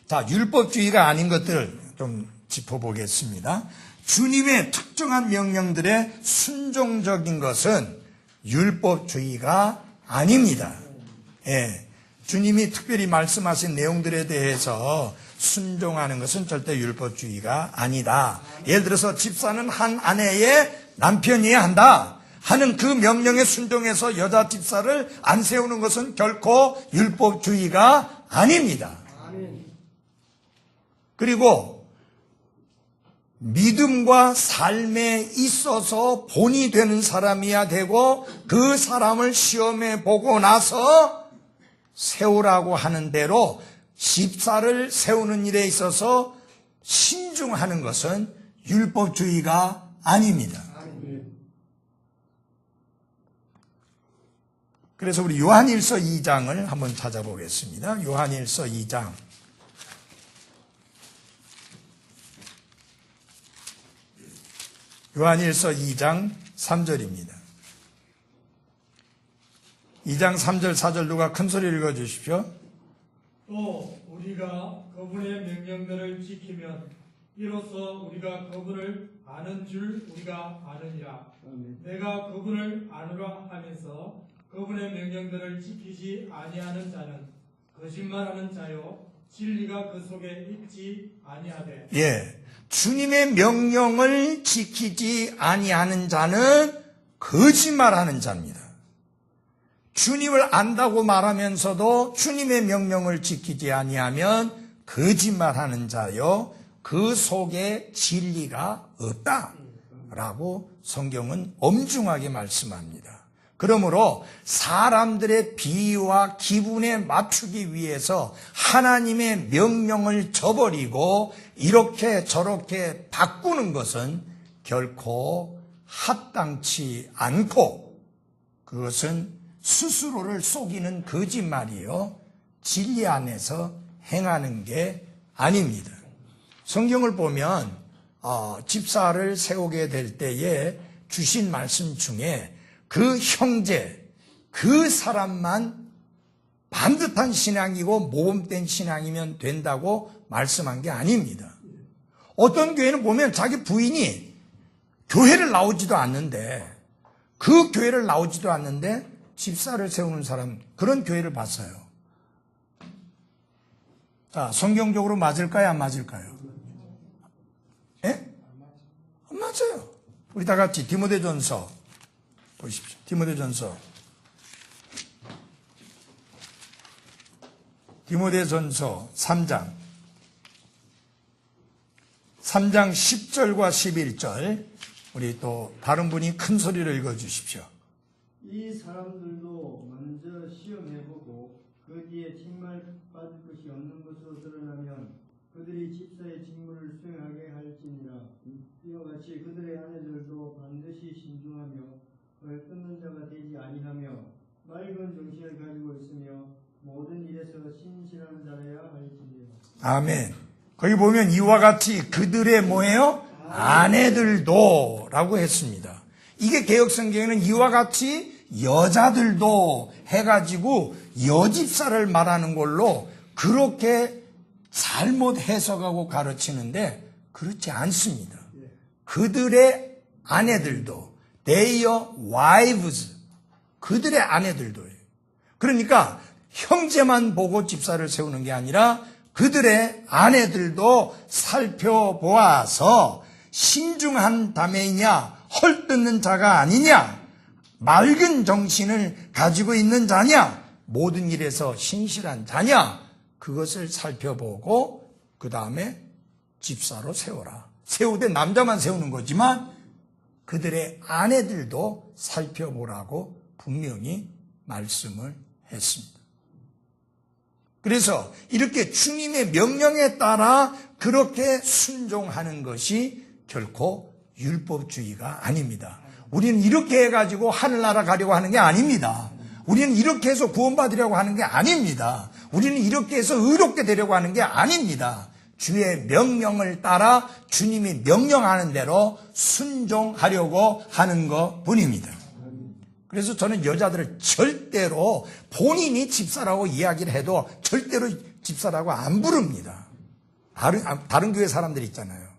자, 율법주의가 아닌 것들을 좀 짚어보겠습니다. 주님의 특정한 명령들에 순종적인 것은 율법주의가 아닙니다. 주님이 특별히 말씀하신 내용들에 대해서 순종하는 것은 절대 율법주의가 아니다. 예를 들어서 집사는 한 아내의 남편이어야 한다 하는 그 명령에 순종해서 여자 집사를 안 세우는 것은 결코 율법주의가 아닙니다. 아멘. 그리고 믿음과 삶에 있어서 본이 되는 사람이야 되고 그 사람을 시험해 보고 나서 세우라고 하는 대로 집사를 세우는 일에 있어서 신중하는 것은 율법주의가 아닙니다. 그래서 우리 요한일서 2장을 한번 찾아보겠습니다. 요한일서 2장. 요한일서 2장 3절입니다. 2장 3절 4절 누가 큰 소리 읽어주십시오. 또 우리가 그분의 명령들을 지키면 이로써 우리가 그분을 아는 줄 우리가 아느니라. 내가 그분을 아노라 하면서 그분의 명령들을 지키지 아니하는 자는 거짓말하는 자요 진리가 그 속에 있지 아니하되. 예, 주님의 명령을 지키지 아니하는 자는 거짓말하는 자입니다. 주님을 안다고 말하면서도 주님의 명령을 지키지 아니하면 거짓말하는 자요 그 속에 진리가 없다라고 성경은 엄중하게 말씀합니다. 그러므로 사람들의 비위와 기분에 맞추기 위해서 하나님의 명령을 저버리고 이렇게 저렇게 바꾸는 것은 결코 합당치 않고 그것은 스스로를 속이는 거짓말이요 진리 안에서 행하는 게 아닙니다. 성경을 보면 집사를 세우게 될 때에 주신 말씀 중에 그 형제, 그 사람만 반듯한 신앙이고 모범된 신앙이면 된다고 말씀한 게 아닙니다. 어떤 교회는 보면 자기 부인이 교회를 나오지도 않는데 그 교회를 나오지도 않는데 집사를 세우는 사람, 그런 교회를 봤어요. 자, 성경적으로 맞을까요? 안 맞을까요? 예? 안 맞아요. 우리 다 같이 디모데전서 보십시오. 디모데전서 3장 10절과 11절 우리 또 다른 분이 큰 소리를 읽어주십시오. 이 사람들도 먼저 시험해보고 그 뒤에 칭말받을 것이 없는 것으로 드러나면 그들이 집사의 직무를 수행하게 할지니라. 이와 같이 그들의 아내들도 반드시 신중하며 끊는 자가 되지 아니하며 맑은 정신을 가지고 있으며 모든 일에서 신실한 자라야 할지니라. 아멘. 거기 보면 이와 같이 그들의 뭐예요? 아내들도 라고 했습니다. 이게 개혁성경에는 이와 같이 여자들도 해가지고 여집사를 말하는 걸로 그렇게 잘못 해석하고 가르치는데 그렇지 않습니다. 그들의 아내들도 their wives, 그들의 아내들도예요. 그러니까 형제만 보고 집사를 세우는 게 아니라 그들의 아내들도 살펴보아서 신중한 자매이냐 헐뜯는 자가 아니냐 맑은 정신을 가지고 있는 자냐 모든 일에서 신실한 자냐 그것을 살펴보고 그 다음에 집사로 세워라. 세우되 남자만 세우는 거지만 그들의 아내들도 살펴보라고 분명히 말씀을 했습니다. 그래서 이렇게 주님의 명령에 따라 그렇게 순종하는 것이 결코 율법주의가 아닙니다. 우리는 이렇게 해가지고 하늘나라 가려고 하는 게 아닙니다. 우리는 이렇게 해서 구원받으려고 하는 게 아닙니다. 우리는 이렇게 해서 의롭게 되려고 하는 게 아닙니다. 주의 명령을 따라 주님이 명령하는 대로 순종하려고 하는 것 뿐입니다. 그래서 저는 여자들을 절대로 본인이 집사라고 이야기를 해도 절대로 집사라고 안 부릅니다. 다른 교회 사람들 있잖아요.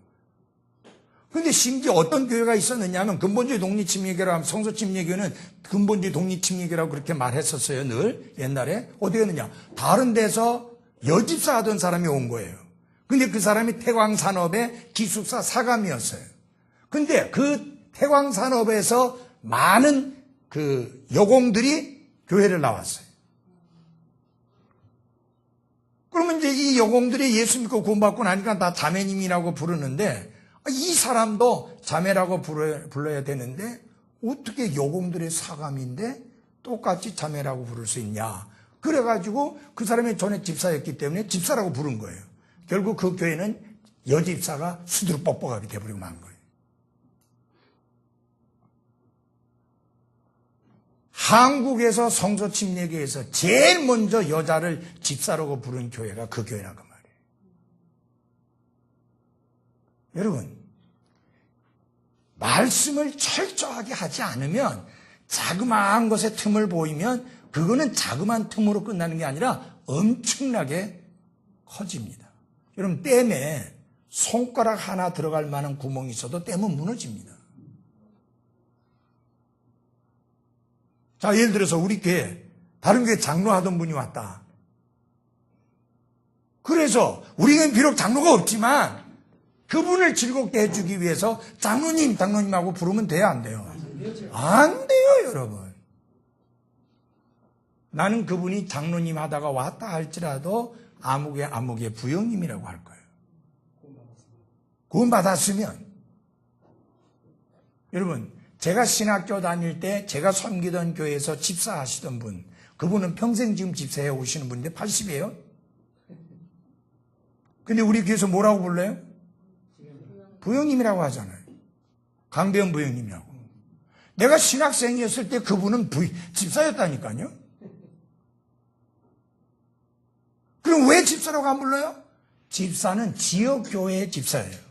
그런데 심지어 어떤 교회가 있었느냐 하면 근본주의 독립침례교라고 하면 성서침례교는 근본주의 독립침례교라고 그렇게 말했었어요. 늘 옛날에. 어디 갔느냐. 다른 데서 여집사 하던 사람이 온 거예요. 근데 그 사람이 태광산업의 기숙사 사감이었어요. 근데 그 태광산업에서 많은 그 여공들이 교회를 나왔어요. 그러면 이제 이 여공들이 예수 믿고 구원받고 나니까 다 자매님이라고 부르는데 이 사람도 자매라고 불러야 되는데 어떻게 여공들의 사감인데 똑같이 자매라고 부를 수 있냐. 그래가지고 그 사람이 전에 집사였기 때문에 집사라고 부른 거예요. 결국 그 교회는 여집사가 수두룩 뻑뻑하게 돼버리고 만 거예요. 한국에서 성서침례교에서 제일 먼저 여자를 집사라고 부른 교회가 그 교회라고 말이에요. 여러분, 말씀을 철저하게 하지 않으면 자그마한 것에 틈을 보이면 그거는 자그마한 틈으로 끝나는 게 아니라 엄청나게 커집니다. 여러분, 댐에 손가락 하나 들어갈 만한 구멍이 있어도 댐은 무너집니다. 자, 예를 들어서 우리 교회, 다른 교회 장로하던 분이 왔다. 그래서 우리는 비록 장로가 없지만 그분을 즐겁게 해주기 위해서 장로님하고 부르면 돼요, 안 돼요? 안 돼요, 여러분. 나는 그분이 장로님 하다가 왔다 할지라도 아무개 부형님이라고 할 거예요. 구원받았으면. 여러분, 제가 신학교 다닐 때 제가 섬기던 교회에서 집사하시던 분, 그분은 평생 지금 집사해 오시는 분인데 80이에요. 근데 우리 교회에서 뭐라고 불러요? 부형님이라고 하잖아요. 강배현 부형님이라고. 내가 신학생이었을 때 그분은 집사였다니까요. 그럼 왜 집사라고 안 불러요? 집사는 지역교회의 집사예요.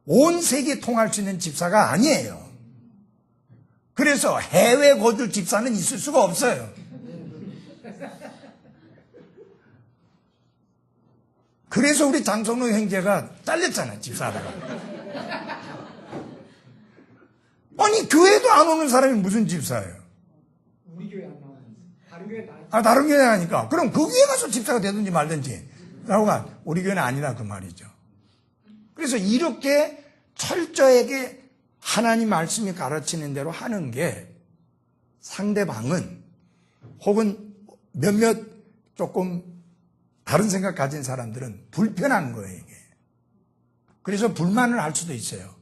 온 세계 통할 수 있는 집사가 아니에요. 그래서 해외 거주 집사는 있을 수가 없어요. 그래서 우리 장성로 형제가 잘렸잖아요, 집사하다가. 아니, 교회도 안 오는 사람이 무슨 집사예요? 우리 교회 안 나오는데 다른 교회 나. 다른 교회 하니까. 그럼 그 교회 가서 집사가 되든지 말든지. 라고가 우리 교회는 아니다, 그 말이죠. 그래서 이렇게 철저하게 하나님 말씀이 가르치는 대로 하는 게 상대방은 혹은 몇몇 조금 다른 생각 가진 사람들은 불편한 거예요, 이게. 그래서 불만을 할 수도 있어요.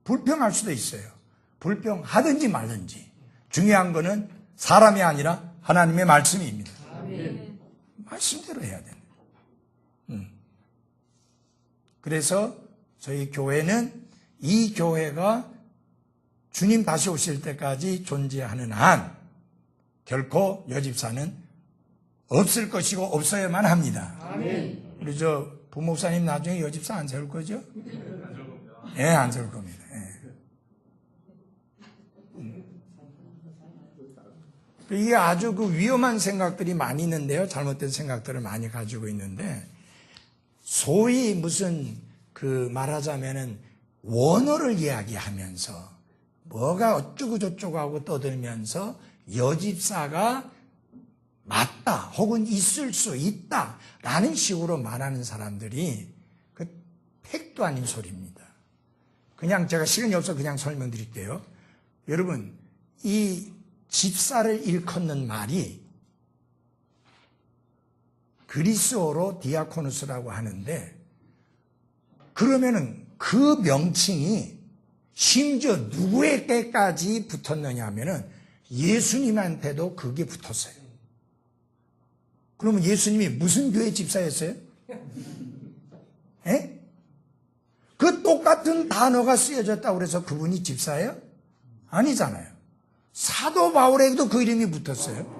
불평할 수도 있어요. 불평하든지 말든지. 중요한 거는 사람이 아니라 하나님의 말씀입니다. 아멘. 말씀대로 해야 됩니다. 그래서 저희 교회는 이 교회가 주님 다시 오실 때까지 존재하는 한 결코 여집사는 없을 것이고 없어야만 합니다. 아멘. 우리 저 부목사님 나중에 여집사 안 세울 거죠? 예, 안 세울 겁니다. 예. 이게 아주 그 위험한 생각들이 많이 있는데요. 잘못된 생각들을 많이 가지고 있는데, 소위 무슨 그 말하자면은 원어를 이야기하면서 뭐가 어쩌고 저쩌고 하고 떠들면서 여집사가 맞다 혹은 있을 수 있다 라는 식으로 말하는 사람들이 그 팩도 아닌 소리입니다. 그냥 제가 시간이 없어서 그냥 설명드릴게요. 여러분, 이 집사를 일컫는 말이 그리스어로 디아코누스라고 하는데, 그러면은 그 명칭이 심지어 누구에게까지 붙었느냐 하면은 예수님한테도 그게 붙었어요. 그러면 예수님이 무슨 교회 집사였어요? 에? 그 똑같은 단어가 쓰여졌다고 그래서 그분이 집사예요? 아니잖아요. 사도 바울에게도 그 이름이 붙었어요.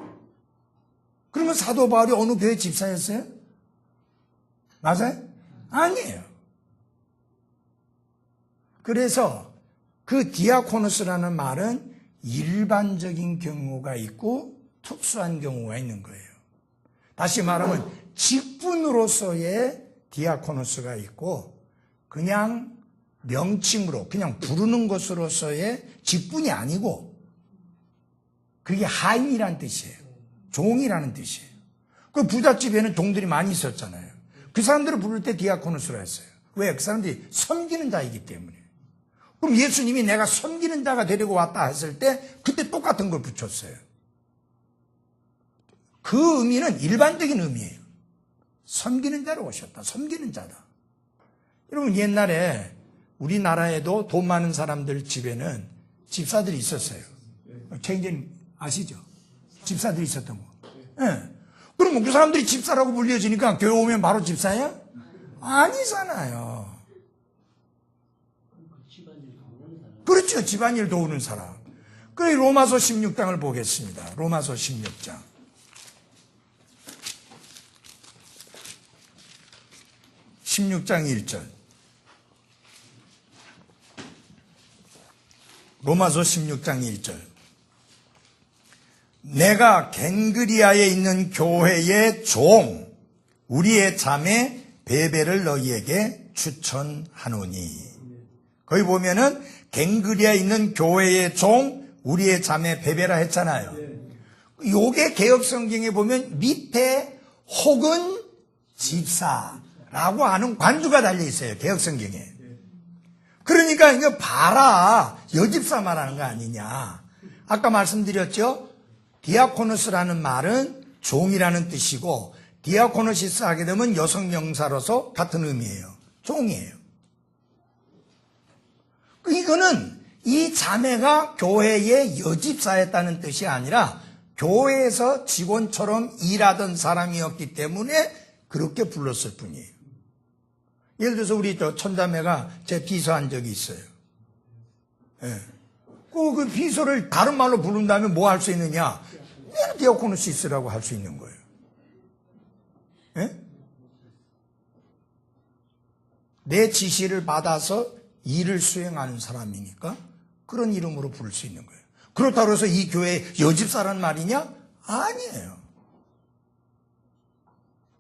그러면 사도 바울이 어느 교회 집사였어요? 맞아요? 아니에요. 그래서 그 디아코노스라는 말은 일반적인 경우가 있고 특수한 경우가 있는 거예요. 다시 말하면 직분으로서의 디아코노스가 있고 그냥 명칭으로 그냥 부르는 것으로서의 직분이 아니고 그게 하인이라는 뜻이에요. 종이라는 뜻이에요. 그 부잣집에는 종들이 많이 있었잖아요. 그 사람들을 부를 때 디아코노스라 했어요. 왜? 그 사람들이 섬기는 자이기 때문에. 그럼 예수님이 내가 섬기는 자가 되려고 왔다 했을 때 그때 똑같은 걸 붙였어요. 그 의미는 일반적인 의미예요. 섬기는 자로 오셨다. 섬기는 자다. 여러분, 옛날에 우리나라에도 돈 많은 사람들 집에는 집사들이 있었어요. 최인재님 아시죠? 집사들이 있었던 거. 네. 그러면 그 사람들이 집사라고 불려지니까 교회 오면 바로 집사예요? 아니잖아요. 그렇죠. 집안일 도우는 사람. 그래, 로마서 16장을 보겠습니다. 로마서 16장. (16장 1절) 로마서 16장 1절 내가 갱그리아에 있는 교회의 종 우리의 자매 베베를 너희에게 추천하노니. 거기 보면은 갱그리아에 있는 교회의 종 우리의 자매 베베라 했잖아요. 요게 개혁성경에 보면 밑에 혹은 집사라고 하는 관주가 달려 있어요. 개혁성경에. 그러니까 이거 봐라, 여집사 말하는 거 아니냐. 아까 말씀드렸죠. 디아코노스라는 말은 종이라는 뜻이고 디아코노시스 하게 되면 여성 명사로서 같은 의미예요. 종이에요. 이거는 이 자매가 교회의 여집사였다는 뜻이 아니라 교회에서 직원처럼 일하던 사람이었기 때문에 그렇게 불렀을 뿐이에요. 예를 들어서 우리 천자매가 제 비서한 적이 있어요. 예. 그 비서를 다른 말로 부른다면 뭐 할 수 있느냐? 얘는 디아코노시스라고 할 수 있는 거예요. 예? 내 지시를 받아서 일을 수행하는 사람이니까 그런 이름으로 부를 수 있는 거예요. 그렇다고 해서 이 교회 여집사란 말이냐? 아니에요.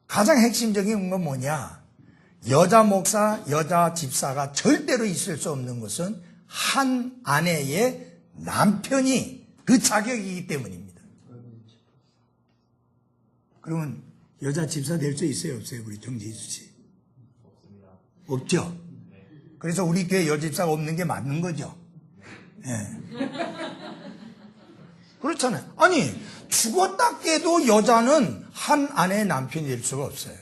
가장 핵심적인 건 뭐냐? 여자 목사, 여자 집사가 절대로 있을 수 없는 것은 한 아내의 남편이 그 자격이기 때문입니다. 그러면 여자 집사 될 수 있어요, 없어요? 우리 정지수 씨? 없죠? 그래서 우리 교회 여집사가 없는 게 맞는 거죠. 예. 그렇잖아요. 아니, 죽었다 깨도 여자는 한 아내의 남편이 될 수가 없어요.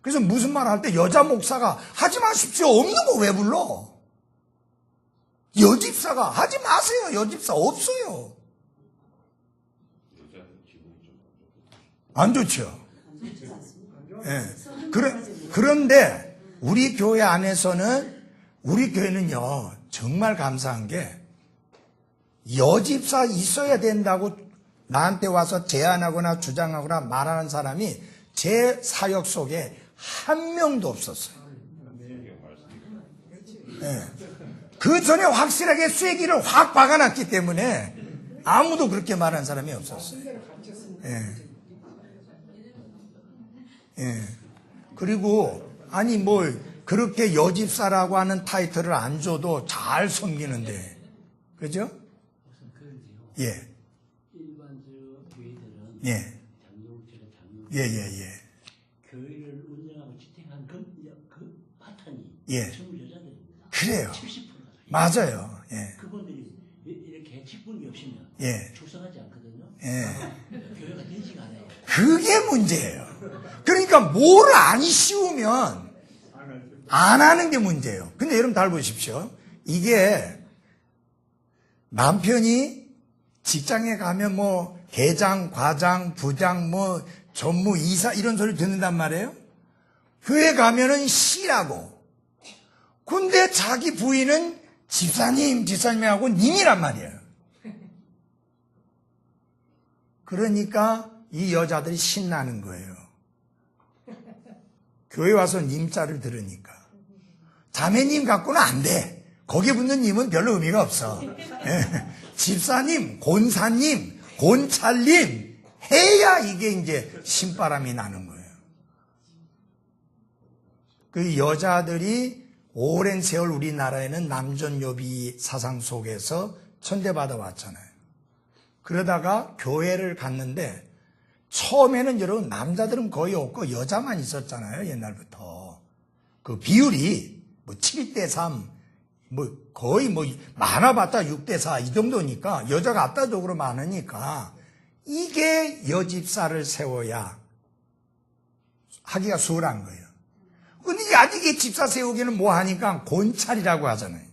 그래서 무슨 말 할 때 여자 목사가 하지 마십시오. 없는 거 왜 불러? 여집사가 하지 마세요. 여집사 없어요. 안 좋죠. 예. 그런데 우리 교회 안에서는 우리 교회는요 정말 감사한 게 여집사 있어야 된다고 나한테 와서 제안하거나 주장하거나 말하는 사람이 제 사역 속에 한 명도 없었어요. 예. 그 전에 확실하게 쐐기를 확 박아놨기 때문에 아무도 그렇게 말한 사람이 없었어요. 예. 예. 그리고 아니 뭘 그렇게 여집사라고 하는 타이틀을 안 줘도 잘 섬기는데, 그죠? 예. 일반적으로 교회들은 예. 예. 교회를 운영하고 지탱한 그 바탕이 예. 전부 여자들입니다. 그래요. 70%가. 맞아요. 예. 그분들이 이렇게 직분이 없으면 예. 출석하지 않거든요. 예. 교회가 되지가 않아요. 그게 문제예요. 그러니까 뭘 안 씌우면 안 하는 게 문제예요. 근데 여러분 잘 보십시오. 이게 남편이 직장에 가면 뭐 계장, 과장, 부장, 뭐 전무, 이사 이런 소리 듣는단 말이에요. 교회 가면은 씨라고. 근데 자기 부인은 집사님하고 님이란 말이에요. 그러니까 이 여자들이 신나는 거예요. 교회 와서 님자를 들으니까. 자매님 갖고는 안 돼. 거기에 붙는 님은 별로 의미가 없어. 예. 집사님, 곤사님, 곤찰님 해야 이게 이제 신바람이 나는 거예요. 그 여자들이 오랜 세월 우리나라에는 남존여비 사상 속에서 천대받아 왔잖아요. 그러다가 교회를 갔는데 처음에는 여러분 남자들은 거의 없고 여자만 있었잖아요. 옛날부터. 그 비율이 뭐 7대3 뭐 거의 뭐 많아봤자 6대4 이 정도니까 여자가 압도적으로 많으니까 이게 여집사를 세워야 하기가 수월한 거예요. 근데 아직 이 집사 세우기는 뭐 하니까 곤찰이라고 하잖아요.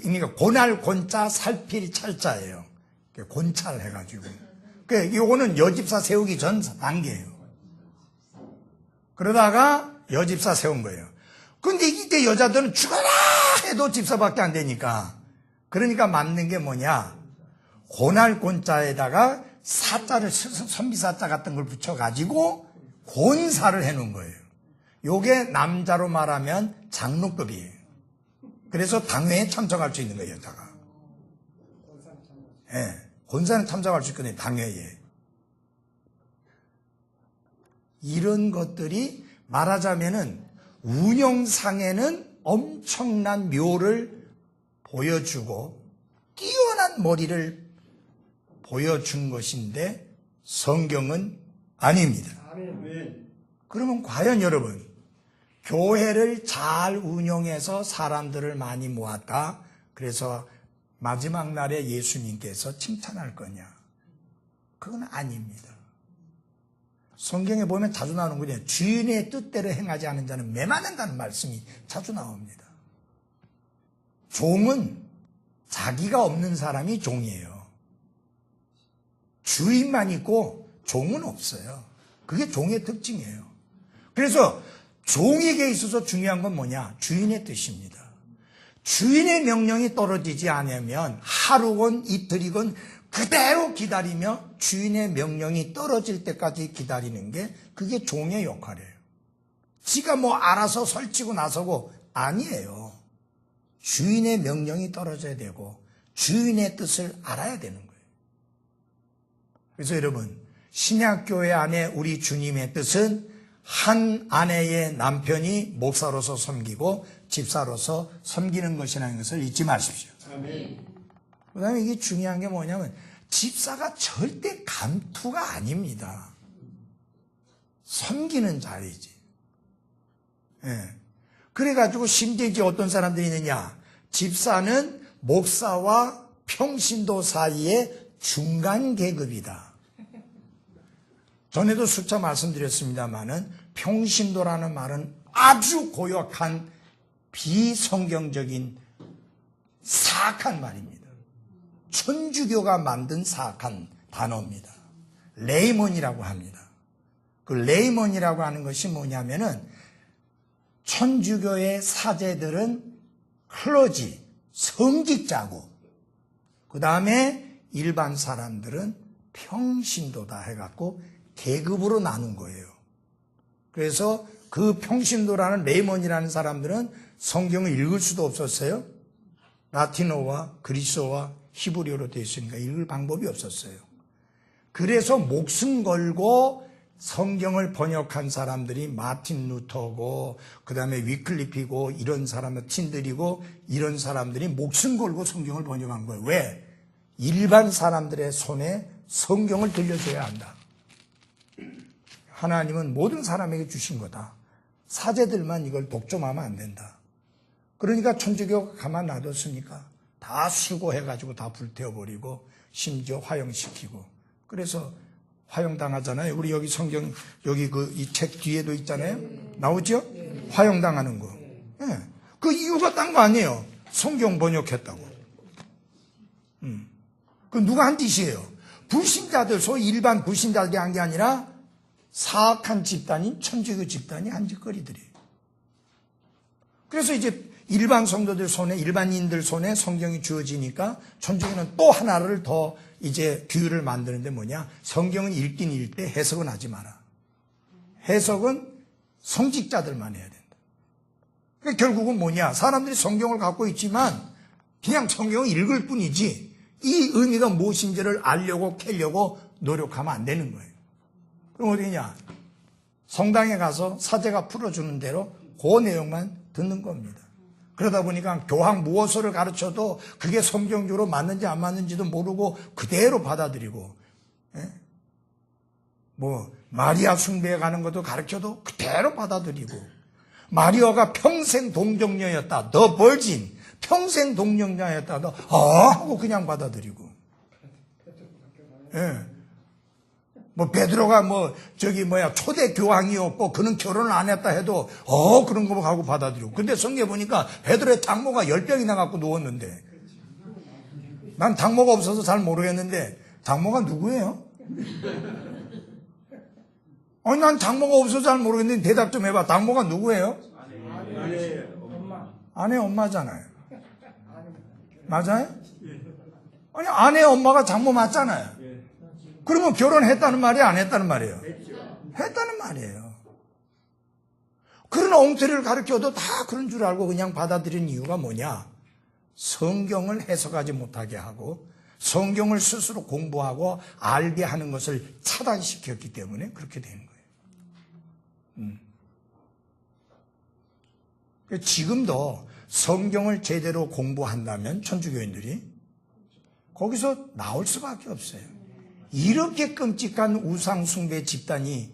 그러니까 고날 곤자 살필 찰자예요. 곤찰 해가지고. 이거는 여집사 세우기 전 단계예요. 그러다가 여집사 세운 거예요. 근데 이때 여자들은 죽어라 해도 집사밖에 안 되니까. 그러니까 맞는 게 뭐냐. 고날 곤자에다가 사자를 선비사자 같은 걸 붙여가지고 곤사를 해놓은 거예요. 요게 남자로 말하면 장로급이에요. 그래서 당회에 참석할 수 있는 거예요, 여자가. 예. 본사는 참석할 수 있거든요. 당회에. 이런 것들이 말하자면은 운영상에는 엄청난 묘를 보여주고 뛰어난 머리를 보여준 것인데 성경은 아닙니다. 아멘. 그러면 과연 여러분, 교회를 잘 운영해서 사람들을 많이 모았다. 그래서 마지막 날에 예수님께서 칭찬할 거냐? 그건 아닙니다. 성경에 보면 자주 나오는 거죠. 주인의 뜻대로 행하지 않은 자는 매맞는다는 말씀이 자주 나옵니다. 종은 자기가 없는 사람이 종이에요. 주인만 있고 종은 없어요. 그게 종의 특징이에요. 그래서 종에게 있어서 중요한 건 뭐냐? 주인의 뜻입니다. 주인의 명령이 떨어지지 않으면 하루건 이틀이건 그대로 기다리며 주인의 명령이 떨어질 때까지 기다리는 게 그게 종의 역할이에요. 지가 뭐 알아서 설치고 나서고 아니에요. 주인의 명령이 떨어져야 되고 주인의 뜻을 알아야 되는 거예요. 그래서 여러분, 신약교회 안에 우리 주님의 뜻은 한 아내의 남편이 목사로서 섬기고 집사로서 섬기는 것이라는 것을 잊지 마십시오. 그 다음에 이게 중요한 게 뭐냐면 집사가 절대 감투가 아닙니다. 섬기는 자리지. 예. 그래가지고 심지어 이제 어떤 사람들이 있느냐. 집사는 목사와 평신도 사이의 중간 계급이다. 전에도 수차 말씀드렸습니다마는 평신도라는 말은 아주 고역한 비성경적인 사악한 말입니다. 천주교가 만든 사악한 단어입니다. 레이먼이라고 합니다. 그 레이먼이라고 하는 것이 뭐냐면은 천주교의 사제들은 클러지, 성직자고 그 다음에 일반 사람들은 평신도다 해갖고 계급으로 나눈 거예요. 그래서 그 평신도라는 레이먼이라는 사람들은 성경을 읽을 수도 없었어요. 라틴어와 그리스어와 히브리어로 되어 있으니까 읽을 방법이 없었어요. 그래서 목숨 걸고 성경을 번역한 사람들이 마틴 루터고 그 다음에 위클리피고 이런 사람들 틴들이고 이런 사람들이 목숨 걸고 성경을 번역한 거예요. 왜? 일반 사람들의 손에 성경을 들려줘야 한다. 하나님은 모든 사람에게 주신 거다. 사제들만 이걸 독점하면 안 된다. 그러니까 천주교가 가만 놔뒀습니까? 다 수고해가지고 다 불태워버리고 심지어 화형시키고 그래서 화형당하잖아요. 우리 여기 성경 여기 그 이 책 뒤에도 있잖아요. 나오죠? 화형당하는 거. 예. 그 이유가 딴 거 아니에요. 성경 번역했다고. 그 누가 한 짓이에요? 불신자들, 소위 일반 불신자들이 한 게 아니라 사악한 집단인 천주교 집단이 한 짓거리들이에요. 그래서 이제 일반 성도들 손에, 일반인들 손에 성경이 주어지니까 천주교는 또 하나를 더 이제 규율을 만드는데 뭐냐? 성경은 읽긴 읽되 해석은 하지 마라. 해석은 성직자들만 해야 된다. 그러니까 결국은 뭐냐? 사람들이 성경을 갖고 있지만 그냥 성경을 읽을 뿐이지 이 의미가 무엇인지를 알려고 캐려고 노력하면 안 되는 거예요. 그럼 어디냐? 성당에 가서 사제가 풀어주는 대로 그 내용만 듣는 겁니다. 그러다 보니까 교황 무엇을 가르쳐도 그게 성경적으로 맞는지 안 맞는지도 모르고 그대로 받아들이고, 예? 뭐 마리아 숭배에 가는 것도 가르쳐도 그대로 받아들이고, 마리아가 평생 동정녀였다, 더 벌진, 평생 동정녀였다, 하고 그냥 받아들이고, 예. 뭐 베드로가 초대 교황이었고 그는 결혼을 안 했다 해도 그런 거 하고 받아들이고. 근데 성경에 보니까 베드로의 장모가 10병이나 갖고 누웠는데 난 장모가 없어서 잘 모르겠는데 장모가 누구예요? 아니 난 장모가 없어서 잘 모르겠는데 대답 좀 해봐. 장모가 누구예요? 아내 엄마잖아요. 맞아요? 아니 아내 엄마가 장모 맞잖아요. 그러면 결혼했다는 말이에요? 안 했다는 말이에요? 했다는 말이에요. 그런 엉터리를 가르쳐도 다 그런 줄 알고 그냥 받아들이는 이유가 뭐냐? 성경을 해석하지 못하게 하고 성경을 스스로 공부하고 알게 하는 것을 차단시켰기 때문에 그렇게 되는 거예요. 지금도 성경을 제대로 공부한다면 천주교인들이 거기서 나올 수밖에 없어요. 이렇게 끔찍한 우상숭배 집단이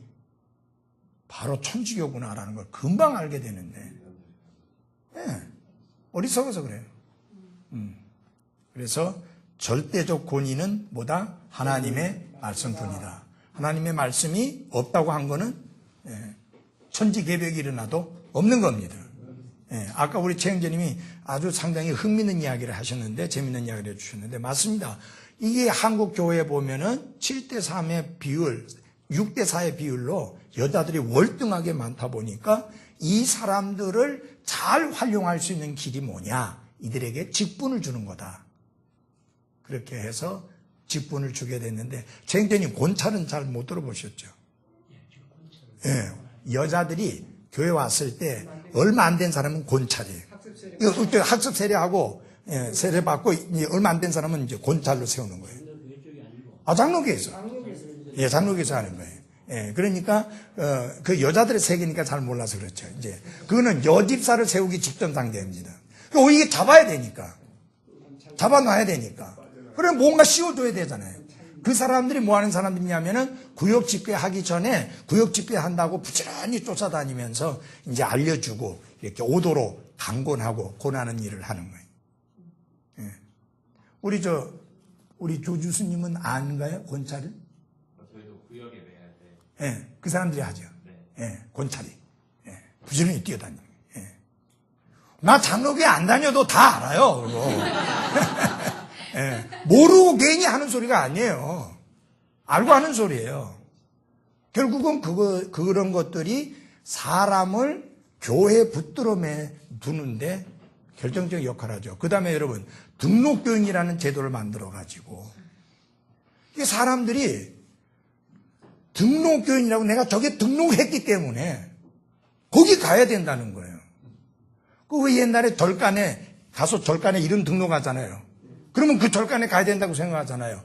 바로 천주교구나라는 걸 금방 알게 되는데, 네, 어리석어서 그래요. 그래서 절대적 권위는 뭐다? 하나님의 말씀뿐이다. 하나님의 말씀이 없다고 한 거는 천지개벽이 일어나도 없는 겁니다. 아까 우리 최영재님이 아주 상당히 흥미있는 이야기를 하셨는데, 재밌는 이야기를 해주셨는데, 맞습니다. 이게 한국 교회에 보면은 7대3의 비율, 6대4의 비율로 여자들이 월등하게 많다 보니까 이 사람들을 잘 활용할 수 있는 길이 뭐냐? 이들에게 직분을 주는 거다. 그렇게 해서 직분을 주게 됐는데, 최영재님 권찰은 잘 못 들어보셨죠? 예, 여자들이 교회 왔을 때 얼마 안 된 사람은 권찰이에요. 학습 세례하고 세례 받고 얼마 안 된 사람은 이제 권찰로 세우는 거예요. 아, 장로교에서. 예, 장로교에서 하는 거예요. 예, 그러니까 그 여자들의 세계니까 잘 몰라서 그렇죠. 이제 그거는 여집사를 세우기 직전 단계입니다. 그러니까 이게 잡아야 되니까, 잡아놔야 되니까. 그래 뭔가 씌워줘야 되잖아요. 그 사람들이 뭐 하는 사람들이냐면은 구역 집회 하기 전에 구역 집회 한다고 부지런히 쫓아다니면서 이제 알려주고 이렇게 오도로 강권하고 권하는 일을 하는 거예요. 예. 우리 조주스님은 아는가요? 권찰을? 저희도 구역에 매야 돼. 예, 그 사람들이 하죠. 예, 권찰이. 예, 부지런히 뛰어다니는 거예요. 예. 나 장로교에 안 다녀도 다 알아요, 그거. 예, 모르고 괜히 하는 소리가 아니에요. 알고 하는 소리예요. 결국은 그런 것들이 사람을 교회에 붙들어매 두는데 결정적인 역할을 하죠. 그 다음에 여러분, 등록교인이라는 제도를 만들어가지고, 이게 사람들이 등록교인이라고 내가 저게 등록했기 때문에 거기 가야 된다는 거예요. 그 옛날에 가서 절간에 이름 등록하잖아요. 그러면 그 절간에 가야 된다고 생각하잖아요.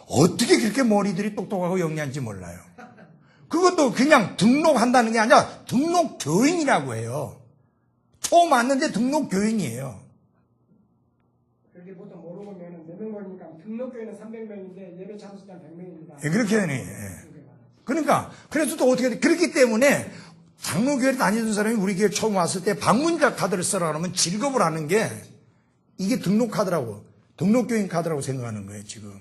어떻게 그렇게 머리들이 똑똑하고 영리한지 몰라요. 그것도 그냥 등록한다는 게 아니라 등록교인이라고 해요. 처음 왔는데 등록교인이에요. 그렇게 보통 모르고 면은 몇 명 모이니까 등록교회는 300명인데 예배 참석자 100명입니다. 예, 그렇게 되네. 예. 그러니까 그래서 또 어떻게 돼? 그렇기 때문에 장로교회를 다니던 사람이 우리 교회 처음 왔을 때 방문자 카드를 쓰라 그러면 질겁을 하는 게 이게 등록 카드라고, 등록교인 카드라고 생각하는 거예요, 지금.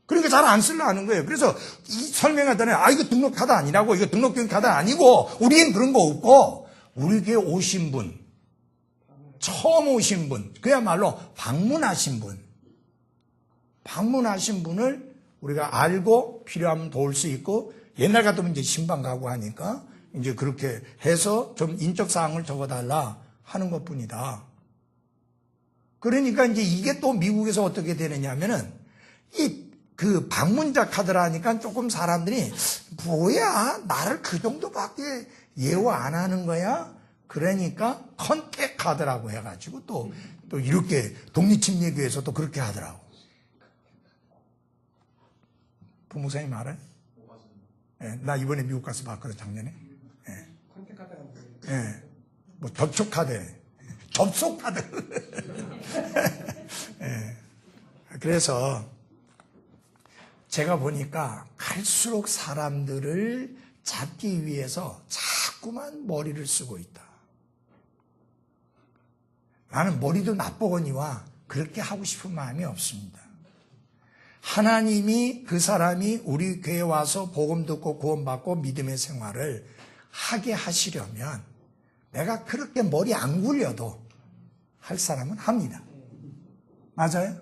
그러니까 잘 안 쓰려 하는 거예요. 그래서 설명하더니, 이거 등록 카드 아니라고, 이거 등록교인 카드 아니고, 우리는 그런 거 없고, 우리 교회 오신 분, 처음 오신 분, 그야말로 방문하신 분을 우리가 알고 필요하면 도울 수 있고, 옛날 같으면 이제 신방 가고 하니까, 이제 그렇게 해서 좀 인적사항을 적어달라 하는 것 뿐이다. 그러니까 이제 이게 또 미국에서 어떻게 되느냐면은 그 방문자 카드라 하니까 조금 사람들이 뭐야 나를 그 정도밖에 예우 안 하는 거야? 그러니까 컨택 카드라고 해가지고 또 이렇게 독립침례교에서도 그렇게 하더라고. 부목사님 알아요? 예, 나 이번에 미국 가서 봤거든 작년에. 예. 컨택하다가 뭐예요? 예, 뭐 접촉 카드. 접속 카드. 예. 그래서 제가 보니까 갈수록 사람들을 잡기 위해서 자꾸만 머리를 쓰고 있다. 나는 머리도 나쁘거니와 그렇게 하고 싶은 마음이 없습니다. 하나님이 그 사람이 우리 교회에 와서 복음 듣고 구원받고 믿음의 생활을 하게 하시려면 내가 그렇게 머리 안 굴려도 할 사람은 합니다. 맞아요?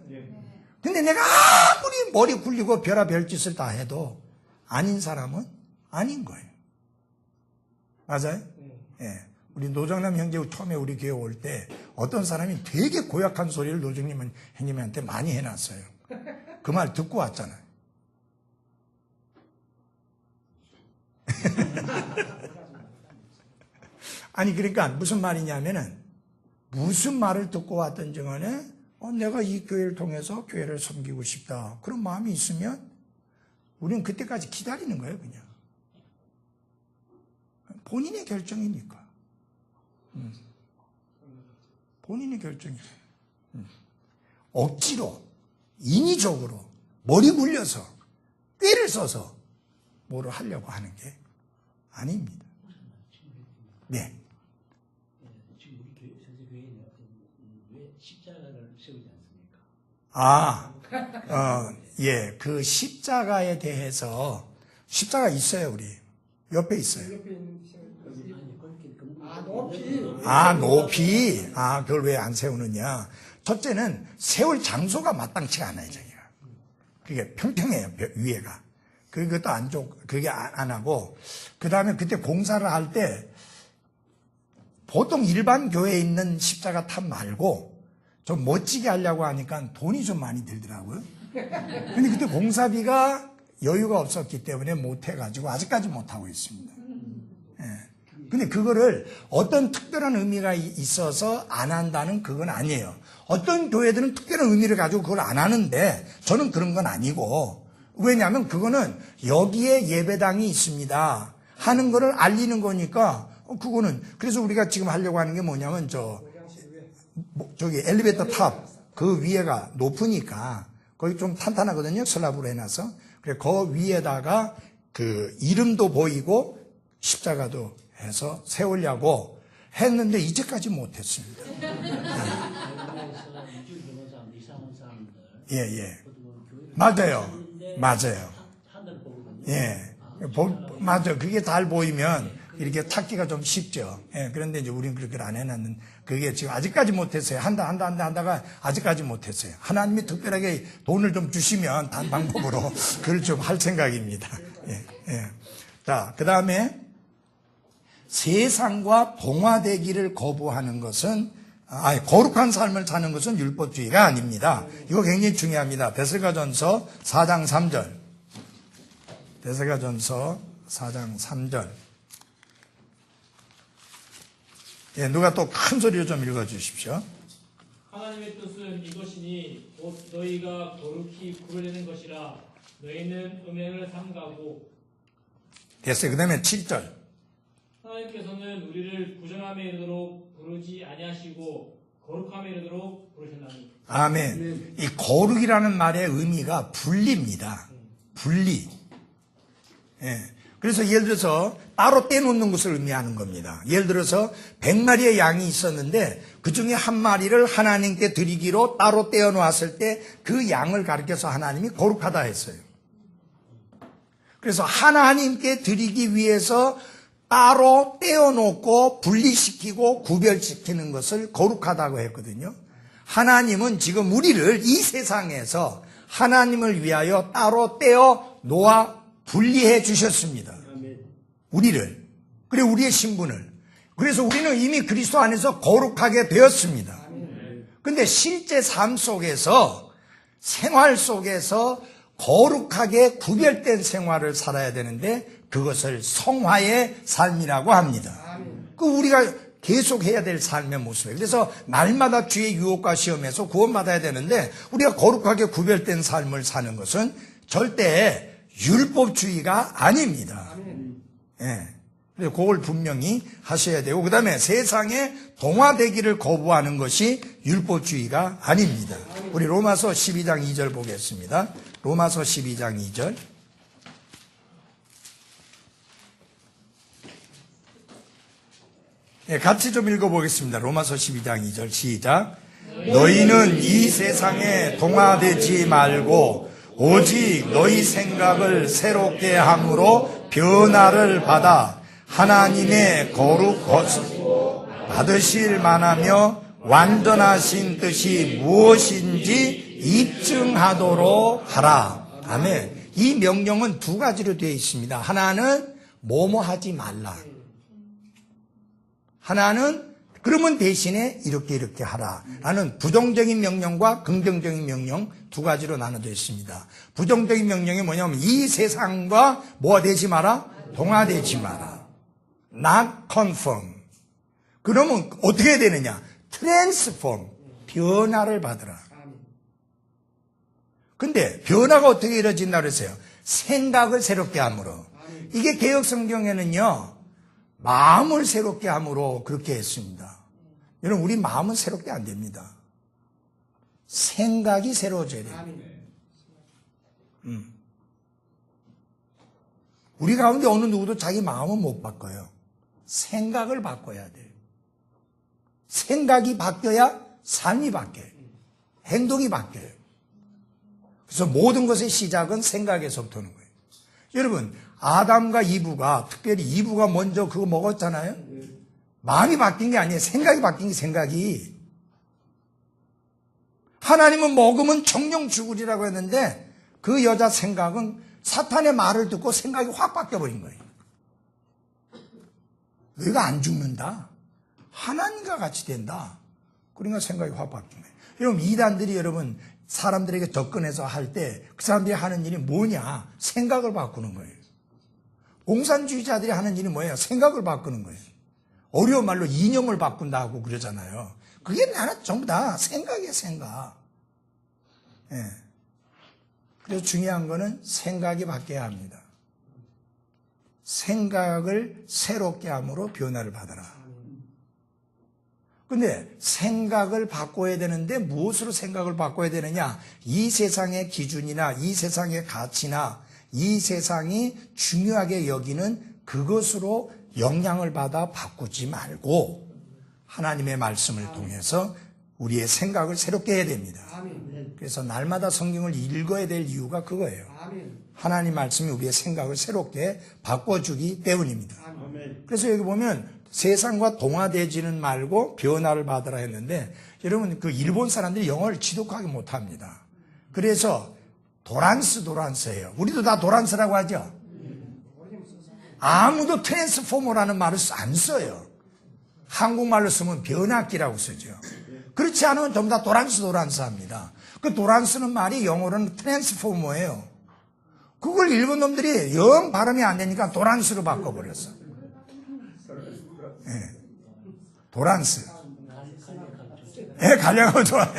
근데 내가 아무리 머리 굴리고 별의별 짓을 다 해도 아닌 사람은 아닌 거예요. 맞아요? 예. 우리 노정남 형제 처음에 우리 교회 올 때 어떤 사람이 되게 고약한 소리를 노정님 형님한테 많이 해놨어요. 그 말 듣고 왔잖아요. 아니 그러니까 무슨 말이냐면은 무슨 말을 듣고 왔던 증언에 내가 이 교회를 통해서 교회를 섬기고 싶다. 그런 마음이 있으면 우리는 그때까지 기다리는 거예요, 그냥. 본인의 결정이니까. 본인의 결정이에요. 억지로, 인위적으로, 머리 굴려서, 꾀를 써서 뭐를 하려고 하는 게 아닙니다. 네. 지금 우리 교회, 선생교회는 왜 십자가를 세우지 않습니까? 예, 그 십자가에 대해서, 십자가 있어요, 우리. 옆에 있어요. 옆에 있는 높이. 높이. 그걸 왜 안 세우느냐. 첫째는 세울 장소가 마땅치가 않아요, 저기가. 그게 평평해요, 위에가. 그것도 그게 안 하고, 그 다음에 그때 공사를 할 때, 보통 일반 교회에 있는 십자가 탑 말고, 좀 멋지게 하려고 하니까 돈이 좀 많이 들더라고요. 근데 그때 공사비가 여유가 없었기 때문에 못해가지고, 아직까지 못하고 있습니다. 예. 근데 그거를 어떤 특별한 의미가 있어서 안 한다는 그건 아니에요. 어떤 교회들은 특별한 의미를 가지고 그걸 안 하는데 저는 그런 건 아니고, 왜냐하면 그거는 여기에 예배당이 있습니다 하는 거를 알리는 거니까 그거는. 그래서 우리가 지금 하려고 하는 게 뭐냐면 저기 엘리베이터 탑 그 위에가 높으니까 거기 좀 탄탄하거든요. 슬랍으로 해놔서. 그래 그 위에다가 그 이름도 보이고 십자가도 해서 세우려고 했는데 이제까지 못했습니다. 예. 맞아요. 예. 맞아. 그게 잘 보이면 이렇게 찾기가 좀 쉽죠. 예. 그런데 이제 우리는 그렇게 안 해놨는, 그게 지금 아직까지 못했어요. 한다가 아직까지 못했어요. 하나님이 특별하게 돈을 좀 주시면 단 방법으로 그걸 좀 할 생각입니다. 예. 자, 그 다음에 세상과 동화되기를 거부하는 것은, 거룩한 삶을 사는 것은 율법주의가 아닙니다. 이거 굉장히 중요합니다. 데살로니가전서 4장 3절. 데살로니가전서 4장 3절. 예, 누가 또 큰 소리로 좀 읽어주십시오. 하나님의 뜻은 이것이니 곧 너희가 거룩히 구별되는 것이라. 너희는 음행을 삼가고. 됐어요. 그 다음에 7절. 하나님께서는 우리를 부정함에 이르도록 부르지 아니하시고 거룩함에 이르도록 부르셨나니. 아멘. 이 거룩이라는 말의 의미가 분리입니다. 분리. 예. 그래서 예를 들어서 따로 떼놓는 것을 의미하는 겁니다. 예를 들어서 100마리의 양이 있었는데 그 중에 한 마리를 하나님께 드리기로 따로 떼어놓았을 때 그 양을 가리켜서 하나님이 거룩하다 했어요. 그래서 하나님께 드리기 위해서 따로 떼어놓고 분리시키고 구별시키는 것을 거룩하다고 했거든요. 하나님은 지금 우리를 이 세상에서 하나님을 위하여 따로 떼어 놓아 분리해 주셨습니다. 우리를. 그리고 우리의 신분을. 그래서 우리는 이미 그리스도 안에서 거룩하게 되었습니다. 근데 실제 삶 속에서, 생활 속에서 거룩하게 구별된 생활을 살아야 되는데 그것을 성화의 삶이라고 합니다. 그 우리가 계속 해야 될 삶의 모습이에요. 그래서 날마다 주의 유혹과 시험에서 구원받아야 되는데 우리가 거룩하게 구별된 삶을 사는 것은 절대 율법주의가 아닙니다. 예. 그래서 그걸 분명히 하셔야 되고, 그 다음에 세상에 동화되기를 거부하는 것이 율법주의가 아닙니다. 우리 로마서 12장 2절 보겠습니다. 로마서 12장 2절. 예, 같이 좀 읽어보겠습니다. 로마서 12장 2절 시작. 너희는 이 세상에 동화되지 말고 오직 너희 생각을 새롭게 함으로 변화를 받아 하나님의 거룩 받으실 만하며 완전하신 뜻이 무엇인지 입증하도록 하라. 아멘. 이 명령은 두 가지로 되어 있습니다. 하나는 뭐뭐 하지 말라. 하나는 그러면 대신에 이렇게 하라 라는 부정적인 명령과 긍정적인 명령 두 가지로 나눠져 있습니다. 부정적인 명령이 뭐냐면 이 세상과 뭐가 되지 마라? 동화되지 마라. Not conform. 그러면 어떻게 되느냐? transform. 변화를 받으라. 근데 변화가 어떻게 이루어진다 그랬어요? 생각을 새롭게 함으로. 이게 개혁 성경에는요, 마음을 새롭게 함으로 그렇게 했습니다. 여러분, 우리 마음은 새롭게 안 됩니다. 생각이 새로워져야 돼요. 우리 가운데 어느 누구도 자기 마음은 못 바꿔요. 생각을 바꿔야 돼요. 생각이 바뀌어야 삶이 바뀌어요. 행동이 바뀌어요. 그래서 모든 것의 시작은 생각에서부터 오는 거예요. 여러분, 아담과 이브가, 특별히 이브가 먼저 그거 먹었잖아요. 마음이 바뀐 게 아니에요. 생각이 바뀐 게 생각이. 하나님은 먹으면 정령 죽으리라고 했는데 그 여자 생각은 사탄의 말을 듣고 생각이 확 바뀌어버린 거예요. 너희가 안 죽는다. 하나님과 같이 된다. 그러니까 생각이 확 바뀐 거예요. 여러분, 이단들이 여러분 사람들에게 접근해서 할 때 그 사람들이 하는 일이 뭐냐? 생각을 바꾸는 거예요. 공산주의자들이 하는 일이 뭐예요? 생각을 바꾸는 거예요. 어려운 말로 이념을 바꾼다고 그러잖아요. 그게 나는 전부 다 생각이에요, 생각. 예. 그래서 중요한 거는 생각이 바뀌어야 합니다. 생각을 새롭게 함으로 변화를 받아라. 근데 생각을 바꿔야 되는데 무엇으로 생각을 바꿔야 되느냐? 이 세상의 기준이나 이 세상의 가치나 이 세상이 중요하게 여기는 그것으로 영향을 받아 바꾸지 말고 하나님의 말씀을 통해서 우리의 생각을 새롭게 해야 됩니다. 그래서 날마다 성경을 읽어야 될 이유가 그거예요. 하나님 말씀이 우리의 생각을 새롭게 바꿔주기 때문입니다. 그래서 여기 보면 세상과 동화되지는 말고 변화를 받으라 했는데 여러분 그 일본 사람들이 영어를 지독하게 못합니다. 그래서 도란스예요. 우리도 다 도란스라고 하죠. 아무도 트랜스포머라는 말을 안 써요. 한국말로 쓰면 변압기라고 쓰죠. 그렇지 않으면 전부 다 도란스 합니다. 그 도란스는 말이 영어로는 트랜스포머예요. 그걸 일본 놈들이 영 발음이 안 되니까 도란스로 바꿔버렸어. 예. 도란스. 예, 가려고 좋아.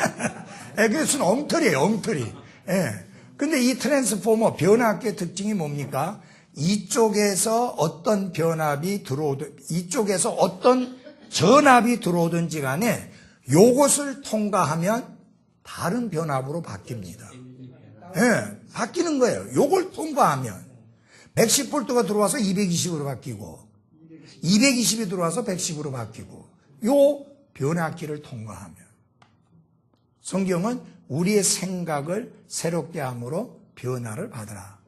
예, 그래서 엉터리예요, 엉터리. 예. 근데 이 트랜스포머 변압기의 특징이 뭡니까? 이쪽에서 어떤 변압이 들어오든, 이쪽에서 어떤 전압이 들어오든지 간에 요것을 통과하면 다른 변압으로 바뀝니다. 예, 바뀌는 거예요. 요걸 통과하면 110V가 들어와서 220으로 바뀌고 220이 들어와서 110으로 바뀌고 요 변압기를 통과하면 성경은 우리의 생각을 새롭게 함으로 변화를 받으라.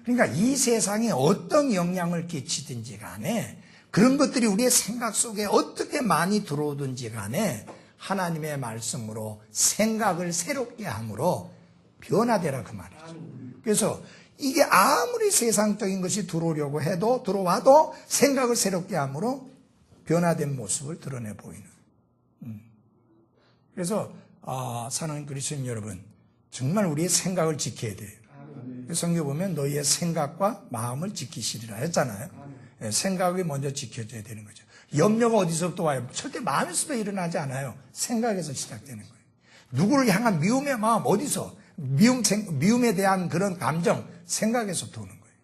그러니까 이 세상에 어떤 영향을 끼치든지 간에 그런 것들이 우리의 생각 속에 어떻게 많이 들어오든지 간에 하나님의 말씀으로 생각을 새롭게 함으로 변화되라 그 말이죠. 그래서 이게 아무리 세상적인 것이 들어오려고 해도 들어와도 생각을 새롭게 함으로 변화된 모습을 드러내 보이는. 그래서 사랑하는 그리스도인 여러분, 정말 우리의 생각을 지켜야 돼요. 성경 보면 너희의 생각과 마음을 지키시리라 했잖아요. 생각이 먼저 지켜져야 되는 거죠. 염려가 어디서부터 와요? 절대 마음에서도 일어나지 않아요. 생각에서 시작되는 거예요. 누구를 향한 미움의 마음 어디서? 미움에 대한 그런 감정 생각에서부터 오는 거예요.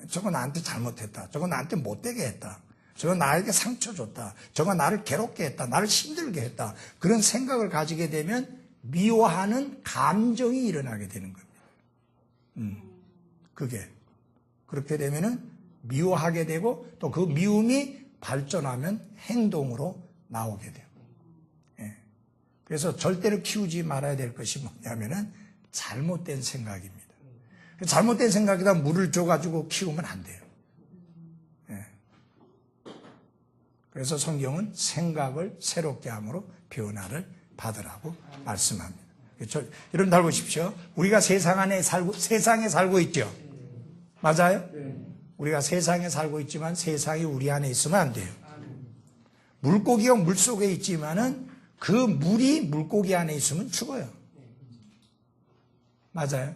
저거 나한테 잘못했다. 저거 나한테 못되게 했다. 저거 나에게 상처 줬다. 저거 나를 괴롭게 했다. 나를 힘들게 했다. 그런 생각을 가지게 되면 미워하는 감정이 일어나게 되는 겁니다. 그게 그렇게 되면은 미워하게 되고 또 그 미움이 발전하면 행동으로 나오게 돼요. 예. 그래서 절대로 키우지 말아야 될 것이 뭐냐면은 잘못된 생각입니다. 잘못된 생각에다 물을 줘가지고 키우면 안 돼요. 예. 그래서 성경은 생각을 새롭게 함으로 변화를 받으라고 말씀합니다. 여러분 잘 보십시오. 우리가 세상에 살고 있죠. 맞아요? 우리가 세상에 살고 있지만 세상이 우리 안에 있으면 안 돼요. 물고기가 물속에 있지만은 그 물이 물고기 안에 있으면 죽어요. 맞아요?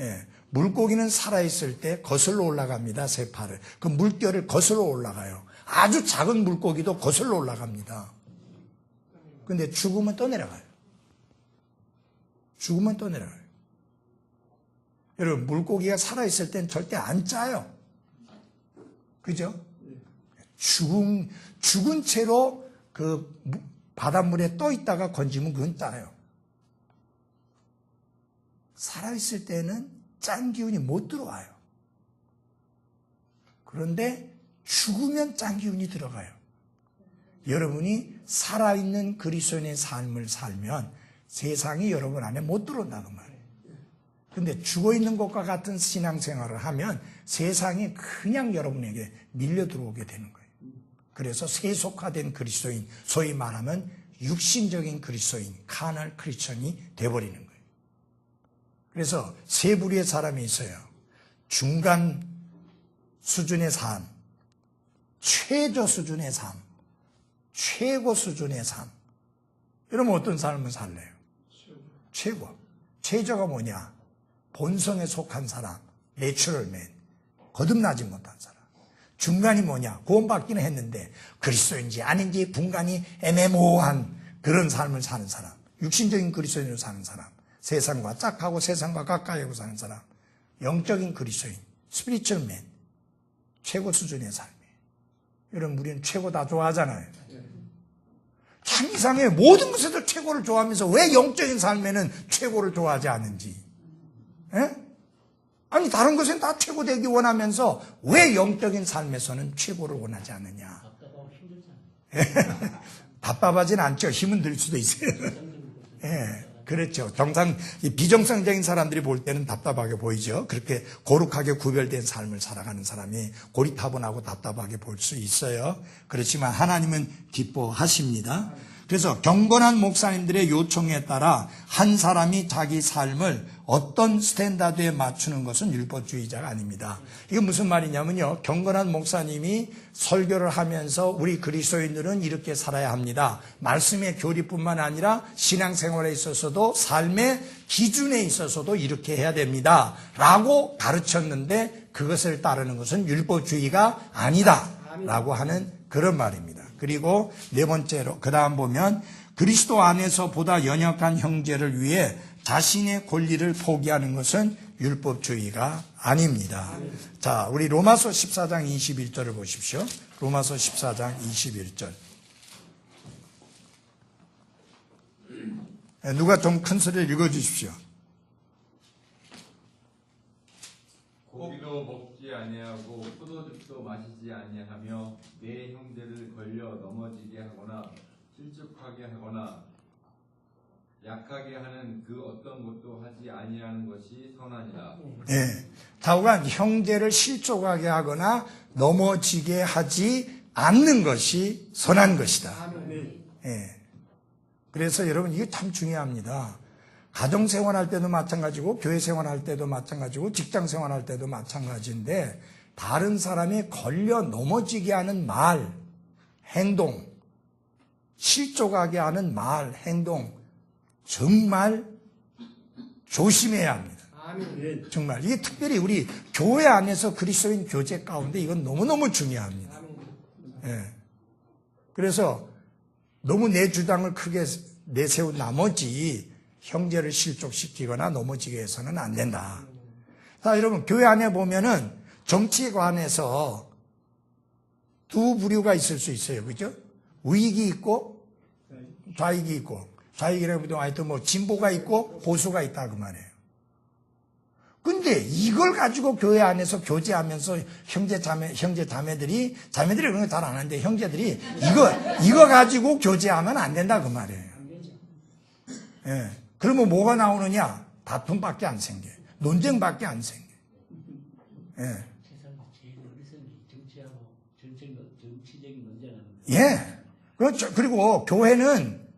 예. 물고기는 살아있을 때 거슬러 올라갑니다. 새파를. 그 물결을 거슬러 올라가요. 아주 작은 물고기도 거슬러 올라갑니다. 근데 죽으면 떠내려가요. 죽으면 또 내려가요. 여러분, 물고기가 살아있을 땐 절대 안 짜요. 그죠? 죽은 채로 그 바닷물에 떠 있다가 건지면 그건 짜요. 살아있을 때는 짠 기운이 못 들어와요. 그런데 죽으면 짠 기운이 들어가요. 여러분이 살아있는 그리스도인의 삶을 살면 세상이 여러분 안에 못 들어온다는 말이에요. 근데 죽어있는 것과 같은 신앙생활을 하면 세상이 그냥 여러분에게 밀려 들어오게 되는 거예요. 그래서 세속화된 그리스도인, 소위 말하면 육신적인 그리스도인, 카널 크리스천이 돼버리는 거예요. 그래서 세 부류의 사람이 있어요. 중간 수준의 삶, 최저 수준의 삶, 최고 수준의 삶. 이러면 어떤 삶을 살래요? 최고. 최저가 뭐냐? 본성에 속한 사람, 내추럴맨, 거듭나지 못한 사람. 중간이 뭐냐? 구원받기는 했는데 그리스도인지 아닌지 분간이 애매모호한 그런 삶을 사는 사람. 육신적인 그리스도인으로 사는 사람. 세상과 짝하고 세상과 가까이 하고 사는 사람. 영적인 그리스도인, 스피리추얼맨. 최고 수준의 삶이에요. 여러분, 우리는 최고 다 좋아하잖아요. 참 이상해. 모든 것에도 최고를 좋아하면서 왜 영적인 삶에는 최고를 좋아하지 않는지. 에? 아니, 다른 것은 다 최고 되기 원하면서 왜 영적인 삶에서는 최고를 원하지 않느냐. 답답하고 힘들잖아요. 답답하진 않죠. 힘은 들 수도 있어요. 예, 그렇죠. 비정상적인 사람들이 볼 때는 답답하게 보이죠. 그렇게 거룩하게 구별된 삶을 살아가는 사람이 고리타분하고 답답하게 볼 수 있어요. 그렇지만 하나님은 기뻐하십니다. 그래서 경건한 목사님들의 요청에 따라 한 사람이 자기 삶을 어떤 스탠다드에 맞추는 것은 율법주의자가 아닙니다. 이게 무슨 말이냐면요. 경건한 목사님이 설교를 하면서 우리 그리스도인들은 이렇게 살아야 합니다. 말씀의 교리뿐만 아니라 신앙생활에 있어서도 삶의 기준에 있어서도 이렇게 해야 됩니다. 라고 가르쳤는데 그것을 따르는 것은 율법주의가 아니다. 라고 하는 그런 말입니다. 그리고 네 번째로 그 다음 보면 그리스도 안에서 보다 연약한 형제를 위해 자신의 권리를 포기하는 것은 율법주의가 아닙니다. 자, 우리 로마서 14장 21절을 보십시오. 로마서 14장 21절. 누가 좀 큰 소리를 읽어주십시오. 고기도 먹지 아니하고 포도즙도 마시지 아니하며 내 형제를 걸려 넘어지게 하거나 실족하게 하거나 약하게 하는 그 어떤 것도 하지 아니하는 것이 선하니라. 예. 좌우간 형제를 실족하게 하거나 넘어지게 하지 않는 것이 선한 것이다. 예. 그래서 여러분 이게 참 중요합니다. 가정생활할 때도 마찬가지고 교회생활할 때도 마찬가지고 직장생활할 때도 마찬가지인데 다른 사람이 걸려 넘어지게 하는 말, 행동, 실족하게 하는 말, 행동 정말 조심해야 합니다. 정말 이게 특별히 우리 교회 안에서 그리스도인 교제 가운데 이건 너무너무 중요합니다. 예. 그래서 너무 내 주장을 크게 내세운 나머지 형제를 실족시키거나 넘어지게 해서는 안 된다. 자, 여러분 교회 안에 보면은 정치에 관해서 두 부류가 있을 수 있어요. 그죠? 우익이 있고 좌익이 있고 좌익이라고 하여튼 뭐 진보가 있고 보수가 있다 그 말이에요. 근데 이걸 가지고 교회 안에서 교제하면서 형제 자매들이 그런 거 잘 안 하는데 형제들이 이거 가지고 교제하면 안 된다 그 말이에요. 예. 그러면 뭐가 나오느냐? 다툼밖에 안 생겨. 논쟁밖에 안 생겨. 예. 세상 제일 어리석은 정치하고 정치적인 논쟁하는 거. 예. 그렇죠. 그리고 교회는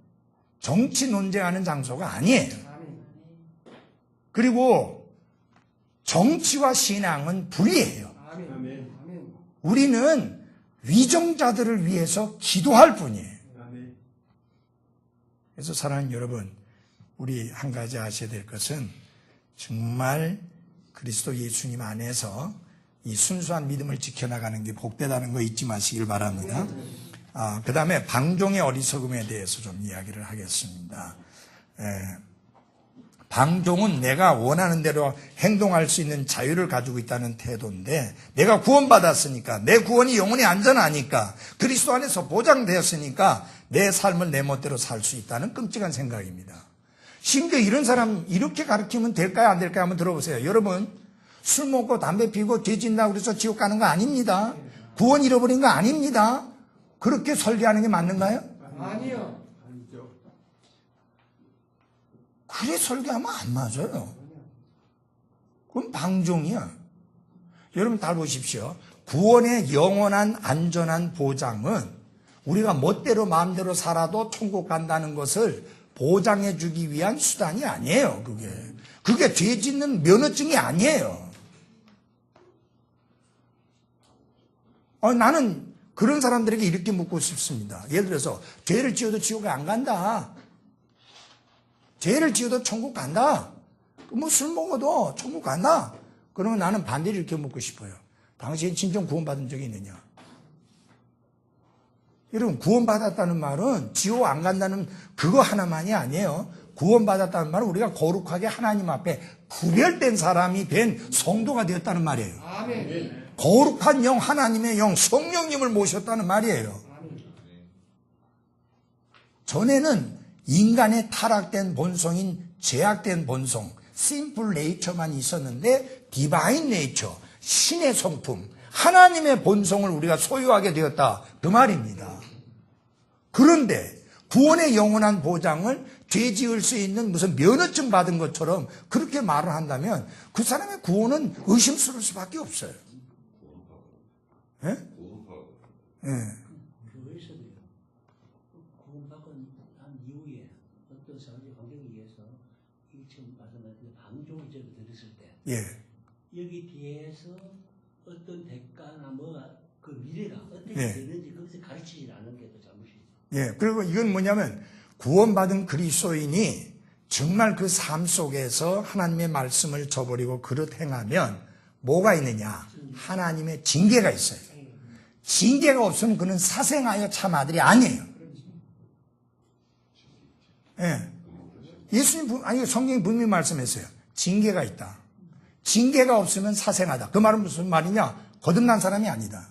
정치 논쟁하는 장소가 아니에요. 그리고 정치와 신앙은 분리해요. 우리는 위정자들을 위해서 기도할 뿐이에요. 그래서 사랑하는 여러분, 우리 한 가지 아셔야 될 것은 정말 그리스도 예수님 안에서 이 순수한 믿음을 지켜나가는 게 복되다는 거 잊지 마시길 바랍니다. 그 다음에 방종의 어리석음에 대해서 좀 이야기를 하겠습니다. 방종은 내가 원하는 대로 행동할 수 있는 자유를 가지고 있다는 태도인데, 내가 구원받았으니까, 내 구원이 영원히 안전하니까, 그리스도 안에서 보장되었으니까 내 삶을 내 멋대로 살 수 있다는 끔찍한 생각입니다. 심지어 이런 사람 이렇게 가르치면 될까요 안 될까요 한번 들어보세요. 여러분, 술 먹고 담배 피우고 죄 짓는다고 그래서 지옥 가는 거 아닙니다. 구원 잃어버린 거 아닙니다. 그렇게 설계하는 게 맞는가요? 아니요. 그래 설계하면 안 맞아요. 그건 방종이야. 여러분 잘 보십시오. 구원의 영원한 안전한 보장은 우리가 멋대로 마음대로 살아도 천국 간다는 것을 보장해 주기 위한 수단이 아니에요. 그게 죄 짓는 면허증이 아니에요. 나는 그런 사람들에게 이렇게 묻고 싶습니다. 예를 들어서 죄를 지어도 지옥에 안 간다. 죄를 지어도 천국 간다. 뭐 술 먹어도 천국 간다. 그러면 나는 반대로 이렇게 묻고 싶어요. 당신 진정 구원받은 적이 있느냐? 여러분, 구원받았다는 말은 지옥 안 간다는 그거 하나만이 아니에요. 구원받았다는 말은 우리가 거룩하게 하나님 앞에 구별된 사람이 된 성도가 되었다는 말이에요. 아멘. 거룩한 영, 하나님의 영, 성령님을 모셨다는 말이에요. 전에는 인간의 타락된 본성인 죄악된 본성, 심플 네이처만 있었는데 디바인 네이처, 신의 성품, 하나님의 본성을 우리가 소유하게 되었다. 그 말입니다. 그런데 구원의 영원한 보장을 죄 지을 수 있는 무슨 면허증 받은 것처럼 그렇게 말을 한다면 그 사람의 구원은 의심스러울 수밖에 없어요. 예? 예. 교회에서도요. 구원받고 난 이후에 어떤 사회적 환경에 의해서 이 지금 말씀하신 방종을 제가 들었을 때 예. 여기 뒤에서 어떤 대가나 뭐 그 미래가 어떻게 예. 되는지 거기서 가르치지 않은 게 또 잘못이죠. 예. 그리고 이건 뭐냐면 구원받은 그리스도인이 정말 그 삶 속에서 하나님의 말씀을 저버리고 그릇 행하면 뭐가 있느냐? 하나님의 징계가 있어요. 징계가 없으면 그는 사생하여 참 아들이 아니에요. 예. 예수님, 성경이 분명히 말씀했어요. 징계가 있다. 징계가 없으면 사생하다. 그 말은 무슨 말이냐? 거듭난 사람이 아니다.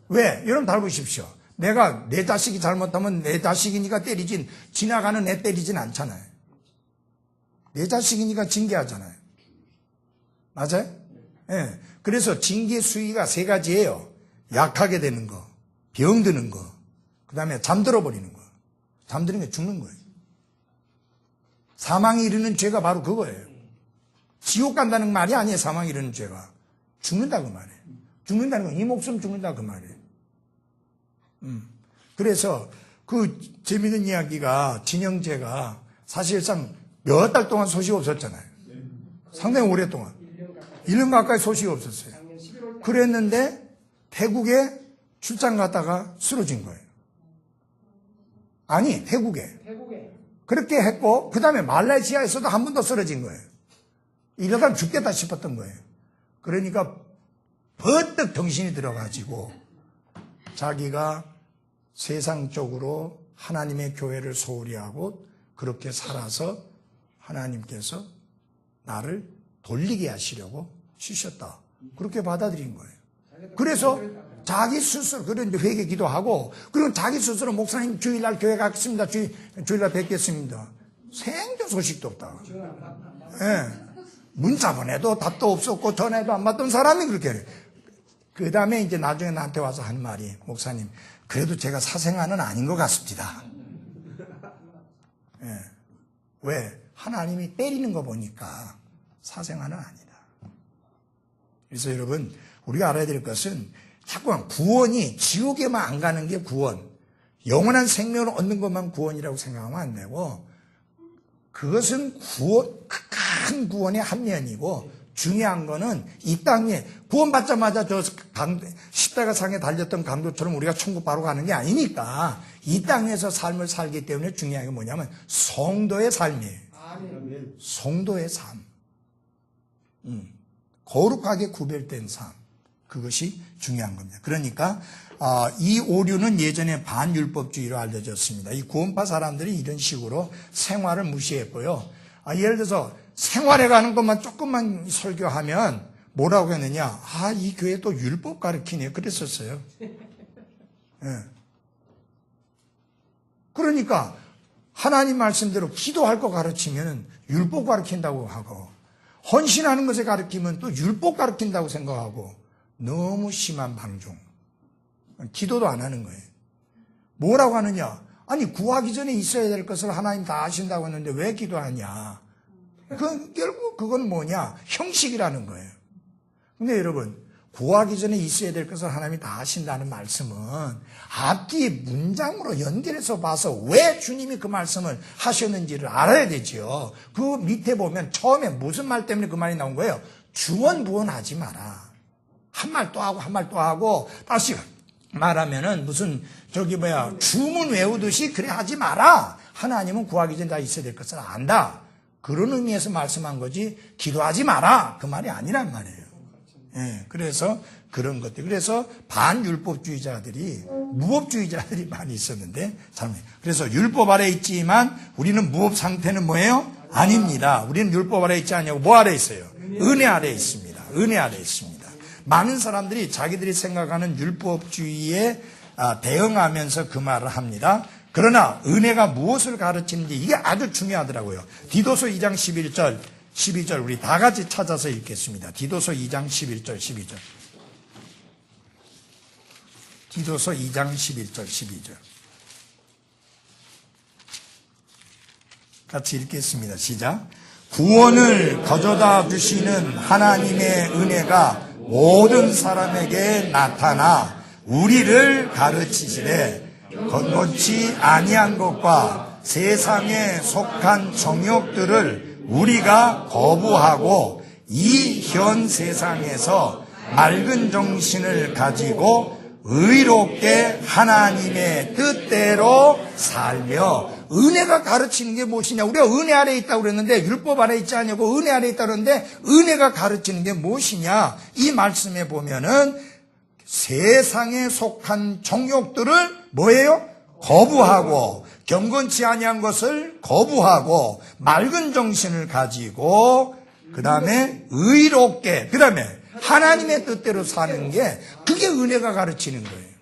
왜? 여러분 잘 보십시오. 내가 내 자식이 잘못하면 내 자식이니까 때리진, 지나가는 애 때리진 않잖아요. 내 자식이니까 징계하잖아요. 맞아요? 예. 그래서 징계 수위가 세 가지예요. 약하게 되는 거, 병드는 거, 그 다음에 잠들어 버리는 거. 잠드는 게 죽는 거예요. 사망에 이르는 죄가 바로 그거예요. 지옥 간다는 말이 아니에요. 사망에 이르는 죄가. 죽는다 그 말이에요. 죽는다는 건 이 목숨 죽는다 그 말이에요. 그래서 그 재미있는 이야기가 진영재가 사실상 몇 달 동안 소식이 없었잖아요. 상당히 오랫동안. 1년 가까이 소식이 없었어요. 작년 11월 달 그랬는데 태국에 출장 갔다가 쓰러진 거예요. 아니, 태국에. 그렇게 했고 그 다음에 말레이시아에서도 한 번 더 쓰러진 거예요. 이러다 죽겠다 싶었던 거예요. 그러니까 버뜩 정신이 들어가지고 자기가 세상적으로 하나님의 교회를 소홀히 하고 그렇게 살아서 하나님께서 나를 돌리게 하시려고 주셨다. 그렇게 받아들인 거예요. 그래서 자기 스스로 그런 회개 기도하고 그리고 자기 스스로 목사님 주일날 교회 가겠습니다. 주일날 뵙겠습니다. 생전 소식도 없다. 예. 문자 보내도 답도 없었고 전화도 안 받던 사람이 그렇게 해요. 그 다음에 이제 나중에 나한테 와서 한 말이 목사님 그래도 제가 사생아는 아닌 것 같습니다. 예. 왜? 하나님이 때리는 거 보니까 사생아는 아니다. 그래서 여러분 우리가 알아야 될 것은 자꾸만 구원이 지옥에만 안 가는 게 구원, 영원한 생명을 얻는 것만 구원이라고 생각하면 안 되고 그것은 큰 구원의 한 면이고 중요한 거는 이 땅에 구원받자마자 저 십자가상에 달렸던 강도처럼 우리가 천국 바로 가는 게 아니니까 이 땅에서 삶을 살기 때문에 중요한 게 뭐냐면 성도의 삶이에요. 성도의 삶. 거룩하게 구별된 삶. 그것이 중요한 겁니다. 그러니까 이 오류는 예전에 반율법주의로 알려졌습니다. 이 구원파 사람들이 이런 식으로 생활을 무시했고요. 예를 들어서 생활에 가는 것만 조금만 설교하면 뭐라고 했느냐? 이 교회 또 율법 가르치네. 그랬었어요. 예. 그러니까 하나님 말씀대로 기도할 거 가르치면 율법 가르친다고 하고, 헌신하는 것에 가르치면 또 율법 가르친다고 생각하고, 너무 심한 방종. 기도도 안 하는 거예요. 뭐라고 하느냐? 아니, 구하기 전에 있어야 될 것을 하나님 다 아신다고 했는데 왜 기도하냐? 결국 그건 뭐냐? 형식이라는 거예요. 근데 여러분, 구하기 전에 있어야 될 것을 하나님이 다 아신다는 말씀은 앞뒤 문장으로 연결해서 봐서 왜 주님이 그 말씀을 하셨는지를 알아야 되지요. 그 밑에 보면 처음에 무슨 말 때문에 그 말이 나온 거예요? 주원부원하지 마라. 한 말 또 하고 한 말 또 하고 다시 말하면은 무슨 주문 외우듯이 그래 하지 마라. 하나님은 구하기 전에 다 있어야 될 것을 안다. 그런 의미에서 말씀한 거지 기도하지 마라. 그 말이 아니란 말이에요. 예, 그래서 그런 것들. 그래서 반율법주의자들이, 무법주의자들이 많이 있었는데, 그래서 율법 아래 있지만 우리는 무법 상태는 뭐예요? 아닙니다. 우리는 율법 아래 있지 않냐고 뭐 아래 있어요? 은혜 아래 있습니다. 은혜 아래 있습니다. 많은 사람들이 자기들이 생각하는 율법주의에 대응하면서 그 말을 합니다. 그러나 은혜가 무엇을 가르치는지 이게 아주 중요하더라고요. 디도서 2장 11절, 12절 우리 다 같이 찾아서 읽겠습니다. 디도서 2장 11절, 12절. 디도서 2장 11절, 12절. 같이 읽겠습니다. 시작. 구원을 거저다 주시는 하나님의 은혜가 모든 사람에게 나타나 우리를 가르치시되 건고치 아니한 것과 세상에 속한 정욕들을 우리가 거부하고 이 현 세상에서 맑은 정신을 가지고 의롭게 하나님의 뜻대로 살며. 은혜가 가르치는 게 무엇이냐? 우리가 은혜 아래 있다고 그랬는데 율법 아래 있지 않냐고 은혜 아래 있다고 그랬는데 은혜가 가르치는 게 무엇이냐? 이 말씀에 보면은 세상에 속한 정욕들을 뭐예요? 거부하고 경건치 아니한 것을 거부하고 맑은 정신을 가지고 그 다음에 의롭게 그 다음에 하나님의 뜻대로 사는 게 그게 은혜가 가르치는 거예요.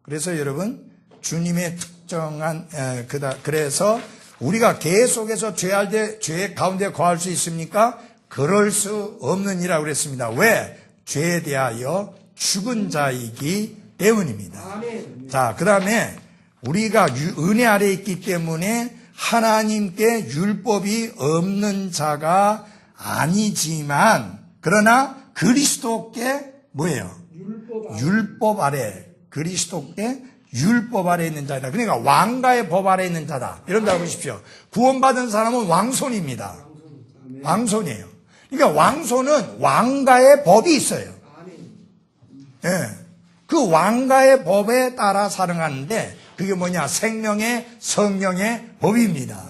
그래서 여러분 주님의 특정한 그래서 우리가 계속해서 죄 가운데 거할 수 있습니까? 그럴 수 없느니라 그랬습니다. 왜? 죄에 대하여 죽은 자이기 때문입니다. 자, 그 다음에 우리가 은혜 아래 있기 때문에 하나님께 율법이 없는 자가 아니지만 그러나 그리스도께 뭐예요? 율법 아래 그리스도께 율법 아래 있는 자다. 그러니까 왕가의 법 아래 있는 자다. 이런 다 보십시오. 구원받은 사람은 왕손입니다. 왕손이에요. 그러니까 왕손은 왕가의 법이 있어요. 예. 그 왕가의 법에 따라 살아가는데 그게 뭐냐? 생명의 성령의 법입니다.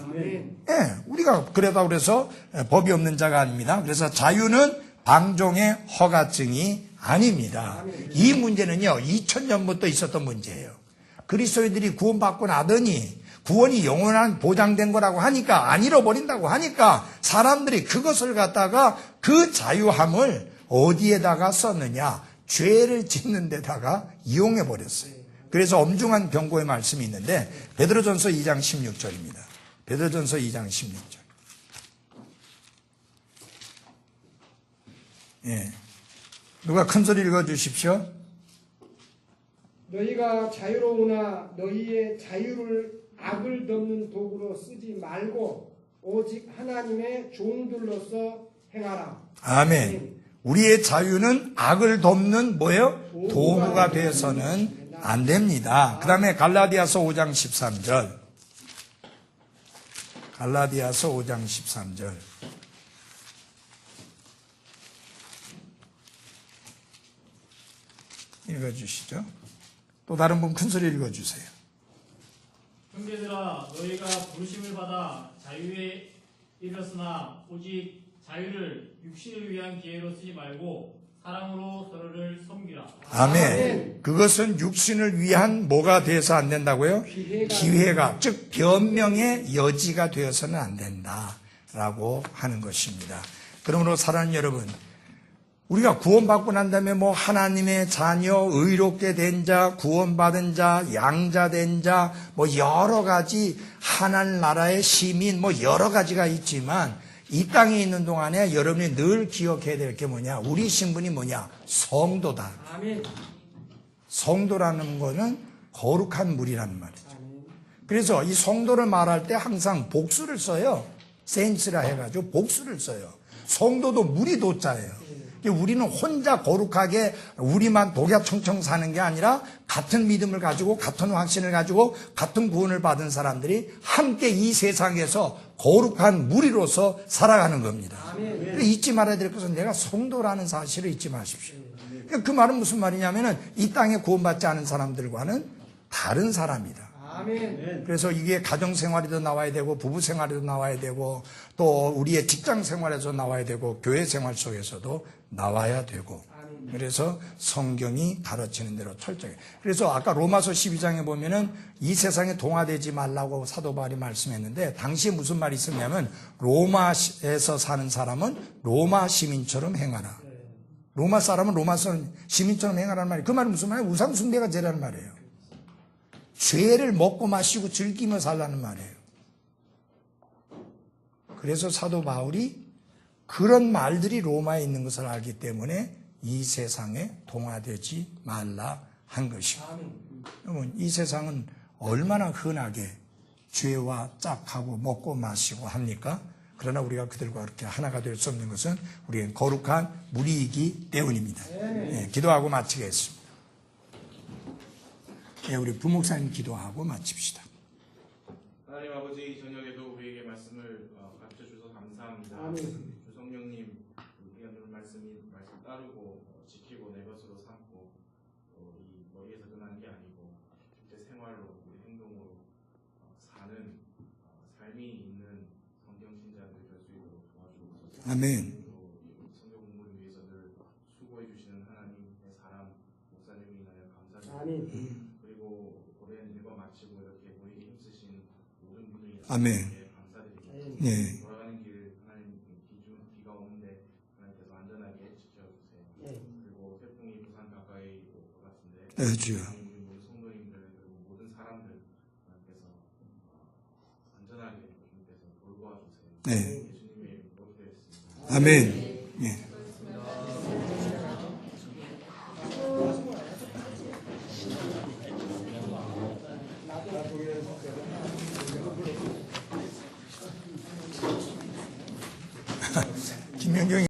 예. 우리가 그러다 그래서 법이 없는 자가 아닙니다. 그래서 자유는 방종의 허가증이 아닙니다. 이 문제는요 2000년부터 있었던 문제예요. 그리스도인들이 구원받고 나더니 구원이 영원한 보장된 거라고 하니까 안 잃어버린다고 하니까 사람들이 그것을 갖다가 그 자유함을 어디에다가 썼느냐? 죄를 짓는 데다가 이용해 버렸어요. 그래서 엄중한 경고의 말씀이 있는데 베드로전서 2장 16절입니다. 베드로전서 2장 16절. 예. 누가 큰 소리 읽어 주십시오. 너희가 자유로우나 너희의 자유를 악을 덮는 도구로 쓰지 말고 오직 하나님의 종들로서 행하라. 아멘. 우리의 자유는 악을 덮는 뭐예요? 도구가 되어서는 안 됩니다. 그 다음에 갈라디아서 5장 13절. 갈라디아서 5장 13절. 읽어주시죠. 또 다른 분 큰 소리 읽어주세요. 형제들아 너희가 부르심을 받아 자유에 이르렀으나 오직 자유를 육신을 위한 기회로 쓰지 말고 사랑으로 서로를 섬기라. 아멘. 그것은 육신을 위한 뭐가 돼서 안 된다고요? 기회가, 즉 변명의 여지가 되어서는 안 된다라고 하는 것입니다. 그러므로 사랑하는 여러분, 우리가 구원받고 난 다음에 뭐 하나님의 자녀, 의롭게 된 자, 구원받은 자, 양자된 자, 뭐 여러 가지 하나님 나라의 시민, 뭐 여러 가지가 있지만 이 땅에 있는 동안에 여러분이 늘 기억해야 될 게 뭐냐? 우리 신분이 뭐냐? 성도다. 아멘. 성도라는 거는 거룩한 물이라는 말이죠. 그래서 이 성도를 말할 때 항상 복수를 써요. 세인츠라 해가지고 복수를 써요. 성도도 물이 도자예요. 우리는 혼자 거룩하게 우리만 독야청청 사는 게 아니라 같은 믿음을 가지고 같은 확신을 가지고 같은 구원을 받은 사람들이 함께 이 세상에서 거룩한 무리로서 살아가는 겁니다. 잊지 말아야 될 것은 내가 성도라는 사실을 잊지 마십시오. 그 말은 무슨 말이냐면은 이 땅에 구원받지 않은 사람들과는 다른 사람이다. 아멘. 그래서 이게 가정생활에도 나와야 되고 부부생활에도 나와야 되고 또 우리의 직장생활에서 나와야 되고 교회생활 속에서도 나와야 되고 그래서 성경이 가르치는 대로 철저하게. 그래서 아까 로마서 12장에 보면은 이 세상에 동화되지 말라고 사도 바울이 말씀했는데 당시에 무슨 말이 있었냐면 로마에서 사는 사람은 로마 시민처럼 행하라. 로마 사람은 로마 시민처럼 행하라는 말이에요. 그 말은 무슨 말이에요? 우상 숭배가 죄라는 말이에요. 죄를 먹고 마시고 즐기며 살라는 말이에요. 그래서 사도 바울이 그런 말들이 로마에 있는 것을 알기 때문에 이 세상에 동화되지 말라 한 것입니다. 여러분, 이 세상은 얼마나 흔하게 죄와 짝하고 먹고 마시고 합니까? 그러나 우리가 그들과 그렇게 하나가 될 수 없는 것은 우리의 거룩한 무리이기 때문입니다. 네, 기도하고 마치겠습니다. 네, 우리 부목사님 기도하고 마칩시다. 하나님 아버지, 이 저녁에도 우리에게 말씀을 가르쳐 주셔서 감사합니다. 아멘. 주 성령님, 우리가 늘 말씀 따르고 지키고 내 것으로 삼고 이 머리에서 끝나는 게 아니고 실제 생활로 우리 행동으로 사는 삶이 있는 성경 신자들이 될 수 있도록 도와주옵소서. 아멘. 성경 공부를 위해서 늘 수고해 주시는 하나님의 사람 목사님을 인하여 감사드립니다. 아멘. 그리고 올해는 일과 마치고 이렇게 모이게 힘쓰신 모든 분들이 아멘. 감사드립니다. 네. 돌아가는 길 하나님 비가 오는데 하나님께서 안전하게 지켜주세요. 그리고 태풍이 부산 가까이 올 것 같은데 네, 주여. 우리 모든 성도님들 그리고 모든 사람들 하나님께서 안전하게 주님께서 돌보아 주세요. 네. 예수님의 이름으로 기도했습니다. 아멘. 예.